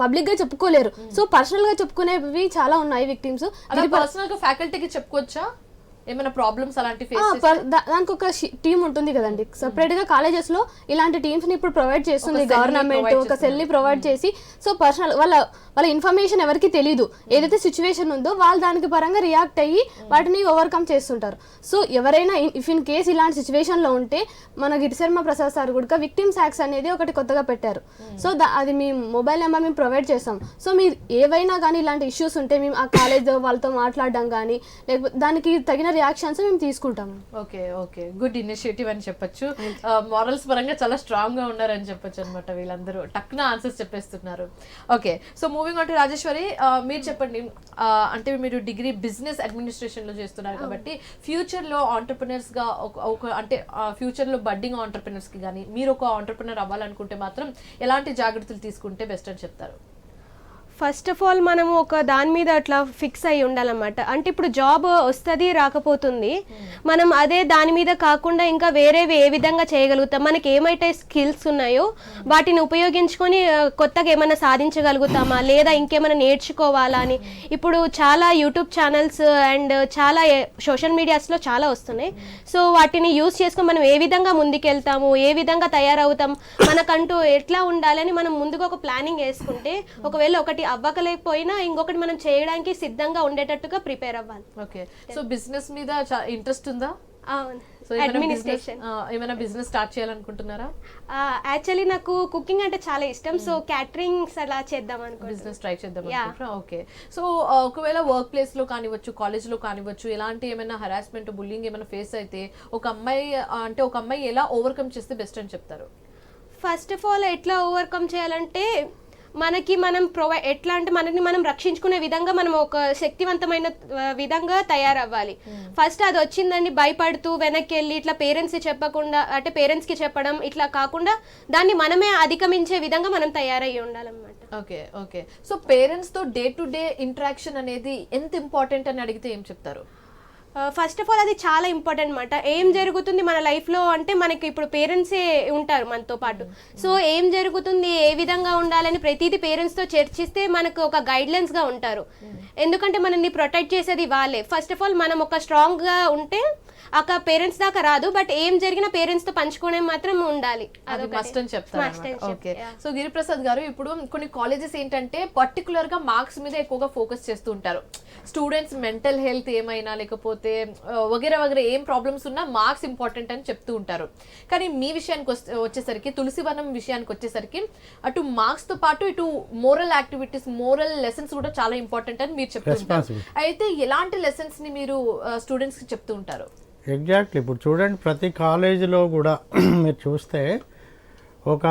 పబ్లిక్ గా చెప్పుకోలేరు. సో పర్సనల్ గా చెప్పుకునేవి చాలా ఉన్నాయి విక్టిమ్స్. పర్సనల్ గా ఫ్యాకల్టీకి చెప్పుకోవచ్చా ఏమైనా ప్రాబ్లమ్స్ అలాంటి దానికి ఒక టీమ్ ఉంటుంది కదండి, సెపరేట్ గా కాలేజెస్ లో ఇలాంటి టీమ్స్ ని ఇప్పుడు ప్రొవైడ్ చేస్తుంది గవర్నమెంట్. ఒక సెల్ ని ప్రొవైడ్ చేసి, సో పర్సనల్ వాళ్ళ ఇన్ఫర్మేషన్ ఎవరికి తెలియదు, ఏదైతే సిచ్యువేషన్ ఉందో వాళ్ళు దానికి పరంగా రియాక్ట్ అయ్యి వాటిని ఓవర్కమ్ చేస్తుంటారు. సో ఎవరైనా ఇఫ్ ఇన్ కేస్ ఇలాంటి సిచ్యువేషన్ లో ఉంటే మన గిరిశర్మ ప్రసాద్ సార్ కూడా విక్టిమ్స్ యాక్ట్స్ అనేది ఒకటి కొత్తగా పెట్టారు. సో అది మీ మొబైల్ నెంబర్ మేము ప్రొవైడ్ చేస్తాం. సో మీరు ఏవైనా కానీ ఇలాంటి ఇష్యూస్ ఉంటే మేము ఆ కాలేజ్ వాళ్ళతో మాట్లాడడం కానీ, లేకపోతే దానికి తగిన ఎవరి యాక్షన్స్ మేము తీసుకుంటాము. ఓకే ఓకే, గుడ్ ఇనిషియేటివ్ అని చెప్పొచ్చు. మారల్స్ పరంగా చాలా స్ట్రాంగ్ గా ఉన్నారని చెప్పొచ్చు అనమాట. వీళ్ళందరూ టక్కున ఆన్సర్స్ చెప్పేస్తున్నారు. Okay, so moving on to Rajeshwari, మీరు చెప్పండి. అంటే మీరు డిగ్రీ బిజినెస్ అడ్మినిస్ట్రేషన్ లో చేస్తున్నారు కాబట్టి ఫ్యూచర్ లో ఆంటర్ప్రినర్స్ గా అంటే ఫ్యూచర్ లో బడ్డింగ్ ఆంటర్ప్రినర్స్ కి కానీ మీరు ఒక ఆంటర్ప్రినర్ అవ్వాలనుకుంటే మాత్రం ఎలాంటి జాగ్రత్తలు తీసుకుంటే బెస్ట్ అని చెప్తారు? ఫస్ట్ ఆఫ్ ఆల్ మనము ఒక దాని మీద అట్లా ఫిక్స్ అయ్యి ఉండాలన్నమాట. అంటే ఇప్పుడు జాబ్ వస్తుంది రాకపోతుంది, మనం అదే దాని మీద కాకుండా ఇంకా వేరేవి ఏ విధంగా చేయగలుగుతాం, మనకి ఏమైతే స్కిల్స్ ఉన్నాయో వాటిని ఉపయోగించుకొని కొత్తగా ఏమైనా సాధించగలుగుతామా లేదా ఇంకేమైనా నేర్చుకోవాలా అని. ఇప్పుడు చాలా యూట్యూబ్ ఛానల్స్ అండ్ చాలా సోషల్ మీడియాస్లో చాలా వస్తున్నాయి. సో వాటిని యూస్ చేసుకొని మనం ఏ విధంగా ముందుకెళ్తాము, ఏ విధంగా తయారవుతాం, మనకంటూ ఎట్లా ఉండాలని మనం ముందుగా ఒక ప్లానింగ్ వేసుకుంటే ఒకవేళ ఒకటి అవ్వకలేకపోయినా ఇంకొకటి మనం చేయడానికి సిద్ధంగా ఉండేటట్టుగా ప్రిపేర్ అవ్వాలి. ఓకే, సో బిజినెస్ మీద ఇంట్రెస్ట్ ఉందా? అవును, అడ్మినిస్ట్రేషన్. ఏమైనా బిజినెస్ స్టార్ట్ చేయాలనుకుంటున్నారా? యాక్చువల్లీ నాకు కుకింగ్ అంటే చాలా ఇష్టం. సో క్యాటరింగ్స్ అలా చేద్దాం అనుకో, బిజినెస్ ట్రై చేద్దాం అనుకుంటున్నా. ఓకే, సో ఒకవేళ వర్క్ ప్లేస్ లో కానివచ్చు, కాలేజ్ లో కానివచ్చు, ఎలాంటి ఏమైనా హరాస్మెంట్, బుల్లింగ్ ఏమైనా ఫేస్ అయితే ఒక అమ్మాయి ఎలా ఓవర్కమ్ చేస్తే బెస్ట్ అని చెప్తారు? ఫస్ట్ ఆఫ్ ఆల్ ఎట్లా ఓవర్కమ్ చేయాలంటే మనం ఎట్లా అంటే మనని మనం రక్షించుకునే విధంగా మనం ఒక శక్తివంతమైన విధంగా తయారవ్వాలి. ఫస్ట్ అది వచ్చిందండి భయపడుతూ వెనక్కి వెళ్ళి ఇట్లా పేరెంట్స్కి చెప్పకుండా, అంటే పేరెంట్స్కి చెప్పడం ఇట్లా కాకుండా దాన్ని మనమే అధిగమించే విధంగా మనం తయారయ్యి ఉండాలన్నమాట. ఓకే ఓకే, సో పేరెంట్స్ తో డే టు డే ఇంటరాక్షన్ అనేది ఎంత ఇంపార్టెంట్ అని అడిగితే ఏం చెప్తారు? ఫస్ట్ ఆఫ్ ఆల్ అది చాలా ఇంపార్టెంట్ అనమాట. ఏం జరుగుతుంది మన లైఫ్లో అంటే మనకి ఇప్పుడు పేరెంట్సే ఉంటారు మనతో పాటు. సో ఏం జరుగుతుంది, ఏ విధంగా ఉండాలని ప్రతిదీ పేరెంట్స్తో చర్చిస్తే మనకు ఒక గైడ్లైన్స్గా ఉంటారు. ఎందుకంటే మనల్ని ప్రొటెక్ట్ చేసేది వాళ్ళే. ఫస్ట్ ఆఫ్ ఆల్ మనం ఒక స్ట్రాంగ్గా ఉంటే అక్కడ పేరెంట్స్ దాకా రాదు, బట్ ఏం జరిగినా పేరెంట్స్ తో పంచుకోవడం మాత్రం ఉండాలి. అది మస్ట్ అని చెప్తారు. ఓకే, సో గిరిప్రసాద్ గారు, ఇప్పుడు కొన్ని కాలేజెస్ ఏంటంటే పర్టికులర్ గా మార్క్స్ మీద ఎక్కువగా ఫోకస్ చేస్తూ ఉంటారు. స్టూడెంట్స్ మెంటల్ హెల్త్ ఏమైనా లేకపోతే వగేరా వగేరా ఏం ప్రాబ్లమ్స్ ఉన్నా మార్క్స్ ఇంపార్టెంట్ అని చెప్తూ ఉంటారు. కానీ మీ విషయానికి వచ్చేసరికి, తులసివనం విషయానికి వచ్చేసరికి అటు మార్క్స్ తో పాటు ఇటు మోరల్ యాక్టివిటీస్, మోరల్ లెసన్స్ కూడా చాలా ఇంపార్టెంట్ అని మీరు చెప్తూ ఉంటారు. అయితే ఎలాంటి లెసన్స్ ని మీరు స్టూడెంట్స్ కి చెప్తూ ఉంటారు? ఎగ్జాక్ట్లీ, ఇప్పుడు చూడండి ప్రతి కాలేజీలో కూడా మీరు చూస్తే ఒక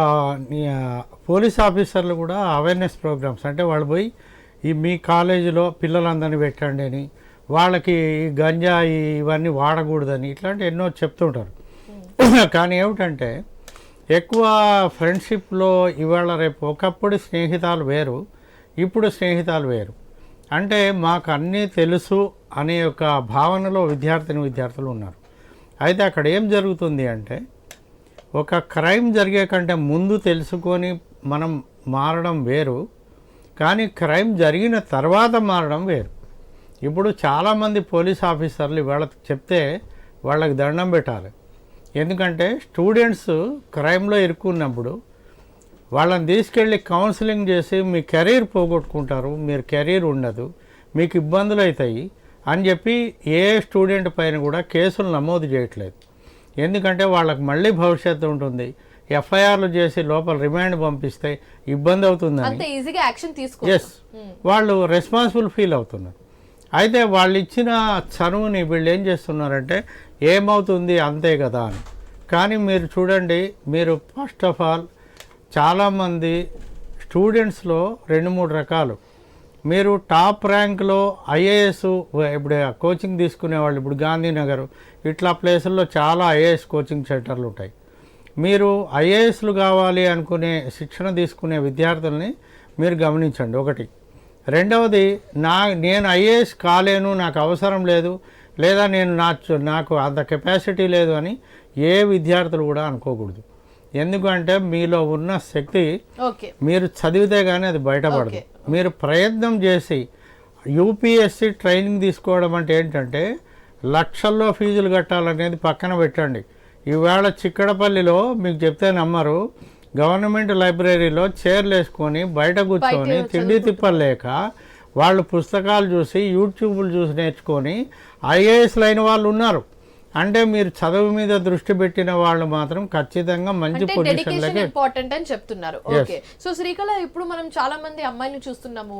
పోలీస్ ఆఫీసర్లు కూడా అవేర్నెస్ ప్రోగ్రామ్స్, అంటే వాళ్ళు పోయి ఈ మీ కాలేజీలో పిల్లలందరినీ పెట్టండి అని, వాళ్ళకి గంజాయి ఇవన్నీ వాడకూడదని, ఇట్లాంటి ఎన్నో చెప్తుంటారు. కానీ ఏమిటంటే ఎక్కువ ఫ్రెండ్షిప్లో ఇవాళ రేపు ఒకప్పుడు స్నేహితాలు వేరు, ఇప్పుడు స్నేహితాలు వేరు. అంటే మాకు అన్నీ తెలుసు అనే ఒక భావనలో విద్యార్థులు ఉన్నారు. అయితే అక్కడ ఏం జరుగుతుంది అంటే ఒక క్రైమ్ జరిగే కంటే ముందు తెలుసుకొని మనం మారడం వేరు, కానీ క్రైమ్ జరిగిన తర్వాత మారడం వేరు. ఇప్పుడు చాలామంది పోలీస్ ఆఫీసర్లు ఇవాళ చెప్తే వాళ్ళకి దండం పెట్టాలి. ఎందుకంటే స్టూడెంట్స్ క్రైమ్లో ఇరుక్కున్నప్పుడు వాళ్ళని తీసుకెళ్ళి కౌన్సిలింగ్ చేసి మీ కెరీర్ పోగొట్టుకుంటారు, మీరు కెరీర్ ఉండదు, మీకు ఇబ్బందులు అవుతాయి అని చెప్పి ఏ స్టూడెంట్ పైన కూడా కేసులు నమోదు చేయట్లేదు. ఎందుకంటే వాళ్ళకి మళ్ళీ భవిష్యత్తు ఉంటుంది, ఎఫ్ఐఆర్లు చేసి లోపల రిమాండ్ పంపిస్తే ఇబ్బంది అవుతుందని ఎస్ వాళ్ళు రెస్పాన్సిబుల్ ఫీల్ అవుతున్నారు. అయితే వాళ్ళు ఇచ్చిన చనువుని వీళ్ళు ఏం చేస్తున్నారంటే ఏమవుతుంది అంతే కదా అని. కానీ మీరు చూడండి, మీరు ఫస్ట్ ఆఫ్ ఆల్ చాలామంది స్టూడెంట్స్లో 2-3 రకాలు. మీరు టాప్ ర్యాంక్లో ఐఏఎస్, ఇప్పుడు కోచింగ్ తీసుకునేవాళ్ళు ఇప్పుడు గాంధీనగర్ ఇట్లా ప్లేసుల్లో చాలా ఐఏఎస్ కోచింగ్ సెంటర్లు ఉంటాయి. మీరు ఐఏఎస్లు కావాలి అనుకునే శిక్షణ తీసుకునే విద్యార్థుల్ని మీరు గమనించండి. ఒకటి. రెండవది, నేను ఐఏఎస్ కాలేను, నాకు అవసరం లేదు, లేదా నాకు అంత కెపాసిటీ లేదు అని ఏ విద్యార్థులు కూడా అనుకోకూడదు. ఎందుకంటే మీలో ఉన్న శక్తి మీరు చదివితే కానీ అది బయటపడదు. మీరు ప్రయత్నం చేసి యూపీఎస్సీ ట్రైనింగ్ తీసుకోవడం అంటే ఏంటంటే లక్షల్లో ఫీజులు కట్టాలనేది పక్కన పెట్టండి. ఈవేళ చిక్కడపల్లిలో మీకు చెప్తే నమ్మరు, గవర్నమెంట్ లైబ్రరీలో చైర్లు వేసుకొని బయట కూర్చొని తిండి తిప్పలేక వాళ్ళు పుస్తకాలు చూసి యూట్యూబ్లు చూసి నేర్చుకొని ఐఏఎస్లు అయిన వాళ్ళు ఉన్నారు. అంటే మీరు చదువు మీద దృష్టి పెట్టిన వాళ్ళు మాత్రం ఖచ్చితంగా మంచి అంటే డెడికేషన్ పొజిషన్లకి ఇంపార్టెంట్ అని చెప్తున్నారు. ఓకే, సో శ్రీకళ, ఇప్పుడు మనం చాలా మంది అమ్మాయిలను చూస్తున్నాము,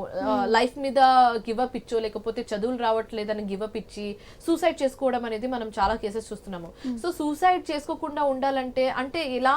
లైఫ్ మీద గివ్ అప్ ఇచ్చో లేకపోతే చదువులు రావట్లేదని గివ్ అప్ ఇచ్చి సూసైడ్ చేసుకోవడం అనేది మనం చాలా కేసెస్ చూస్తున్నాము. సో సూసైడ్ చేసుకోకుండా ఉండాలంటే అంటే ఎలా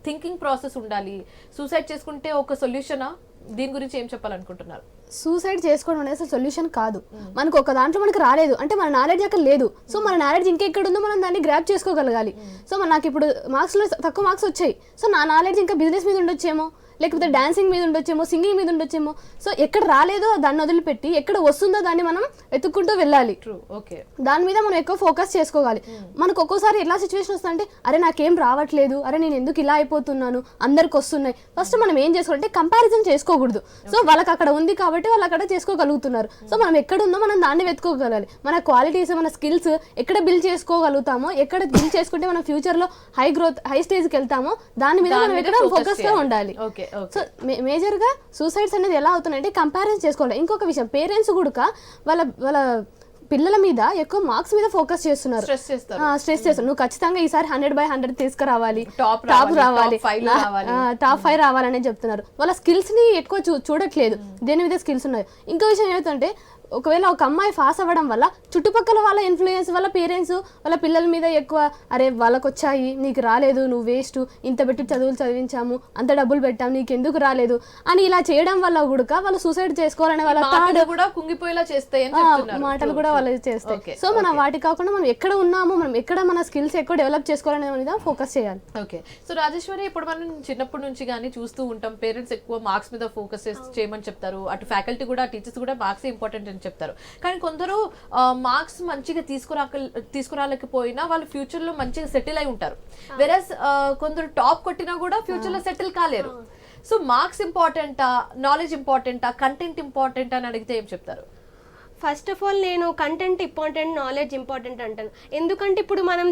థింకింగ్ ప్రాసెస్ ఉండాలి? సూసైడ్ చేసుకుంటే ఒక సొల్యూషనా? దీని గురించి ఏం చెప్పాలనుకుంటున్నారు? సూసైడ్ చేసుకోవడం అనేది అసలు సొల్యూషన్ కాదు. మనకు ఒక దాంట్లో మనకు రాలేదు అంటే మన నాలెడ్జ్ అక్కడ లేదు. సో మన నాలెడ్జ్ ఇంకెక్కడ ఉందో మనం దాన్ని గ్రాప్ చేసుకోగలగాలి. సో నాకు ఇప్పుడు మార్క్స్లో తక్కువ మార్క్స్ వచ్చాయి, సో నా నాలెడ్జ్ ఇంకా బిజినెస్ మీద ఉండొచ్చేమో, లేకపోతే డాన్సింగ్ మీద ఉండొచ్చేమో, సింగింగ్ మీద ఉండొచ్చేమో. సో ఎక్కడ రాలేదో దాన్ని వదిలిపెట్టి ఎక్కడ వస్తుందో దాన్ని మనం వెతుక్కుంటూ వెళ్ళాలి. ఓకే, దాని మీద మనం ఎక్కువ ఫోకస్ చేసుకోవాలి. మనకు ఒక్కోసారి ఎలా సిచ్యువేషన్ వస్తుందంటే అరే నాకేం రావట్లేదు, అరే నేను ఎందుకు ఇలా అయిపోతున్నాను, అందరికి వస్తున్నాయి. ఫస్ట్ మనం ఏం చేసుకోవాలంటే కంపారిజన్ చేసుకోకూడదు. సో వాళ్ళకి అక్కడ ఉంది కాబట్టి వాళ్ళు అక్కడ చేసుకోగలుగుతున్నారు. సో మనం ఎక్కడ ఉందో మనం దాన్ని వెతుకోగలగాలి. మన క్వాలిటీస్, మన స్కిల్స్ ఎక్కడ బిల్డ్ చేసుకోగలుగుతామో, ఎక్కడ బిల్డ్ చేసుకుంటే మనం ఫ్యూచర్ లో హై గ్రోత్, హై స్టేజ్కి వెళ్తామో దాని మీద మనం ఎక్కడ ఫోకస్ గా ఉండాలి. సో మేజర్ గా సూసైడ్స్ అనేది ఎలా అవుతున్నాయంటే కంపారిజన్ చేసుకోవాలి. ఇంకొక విషయం, పేరెంట్స్ కూడా వాళ్ళ పిల్లల మీద ఎక్కువ మార్క్స్ మీద ఫోకస్ చేస్తున్నారు, స్ట్రెస్ చేస్తారు. నువ్వు ఖచ్చితంగా ఈసారి 100/100 తీసుకురావాలి, టాప్ రావాలి, టాప్ 5 రావాలని చెప్తున్నారు. వాళ్ళ స్కిల్స్ ని ఎక్కువ చూడట్లేదు, దేని మీద స్కిల్స్ ఉన్నాయి. ఇంకో విషయం ఏమిటంటే ఒకవేళ ఒక అమ్మాయి పాస్ అవ్వడం వల్ల చుట్టుపక్కల వాళ్ళ ఇన్ఫ్లుయెన్స్, వాళ్ళ పేరెంట్స్ వాళ్ళ పిల్లల మీద ఎక్కువ అరే వాళ్ళకి వచ్చాయి నీకు రాలేదు, నువ్వు వేస్ట్, ఇంత పెట్టి చదువులు చదివించాము, అంత డబ్బులు పెట్టాము, నీకు ఎందుకు రాలేదు అని ఇలా చేయడం వల్ల కూడా వాళ్ళు సూసైడ్ చేసుకోవాలనే వాళ్ళ కూడా కుంగిపోయేలా చేస్తాయి మాటలు కూడా వాళ్ళు చేస్తాయి. సో మనం వాటి కాకుండా మనం ఎక్కడ ఉన్నామో, మనం ఎక్కడ మన స్కిల్స్ ఎక్కువ డెవలప్ చేసుకోవాలనే మీద ఫోకస్ చేయాలి. ఓకే, సో రాజేశ్వరి, ఇప్పుడు మనం చిన్నప్పటి నుంచి కానీ చూస్తూ ఉంటాం, పేరెంట్స్ ఎక్కువ మార్క్స్ మీద ఫోకస్ చేయమని చెప్తారు, అటు ఫ్యాకల్టీ కూడా, టీచర్స్ కూడా మార్క్స్ ఇంపార్టెంట్ అని చెప్తారు. కానీ కొందరు మార్క్స్ మంచిగా తీసుకురాలేకపోయినా వాళ్ళు ఫ్యూచర్ లో మంచిగా సెటిల్ అయి ఉంటారు. వెరస్ కొందరు టాప్ కొట్టినా కూడా ఫ్యూచర్ లో సెటిల్ కాలేరు. సో మార్క్స్ ఇంపార్టెంటా, నాలెడ్జ్ ఇంపార్టెంటా, కంటెంట్ ఇంపార్టెంట్ అని అడిగితే ఏం చెప్తారు? ఫస్ట్ ఆఫ్ ఆల్ నేను కంటెంట్ ఇంపార్టెంట్, నాలెడ్జ్ ఇంపార్టెంట్ అంటాను. ఎందుకంటే ఇప్పుడు మనం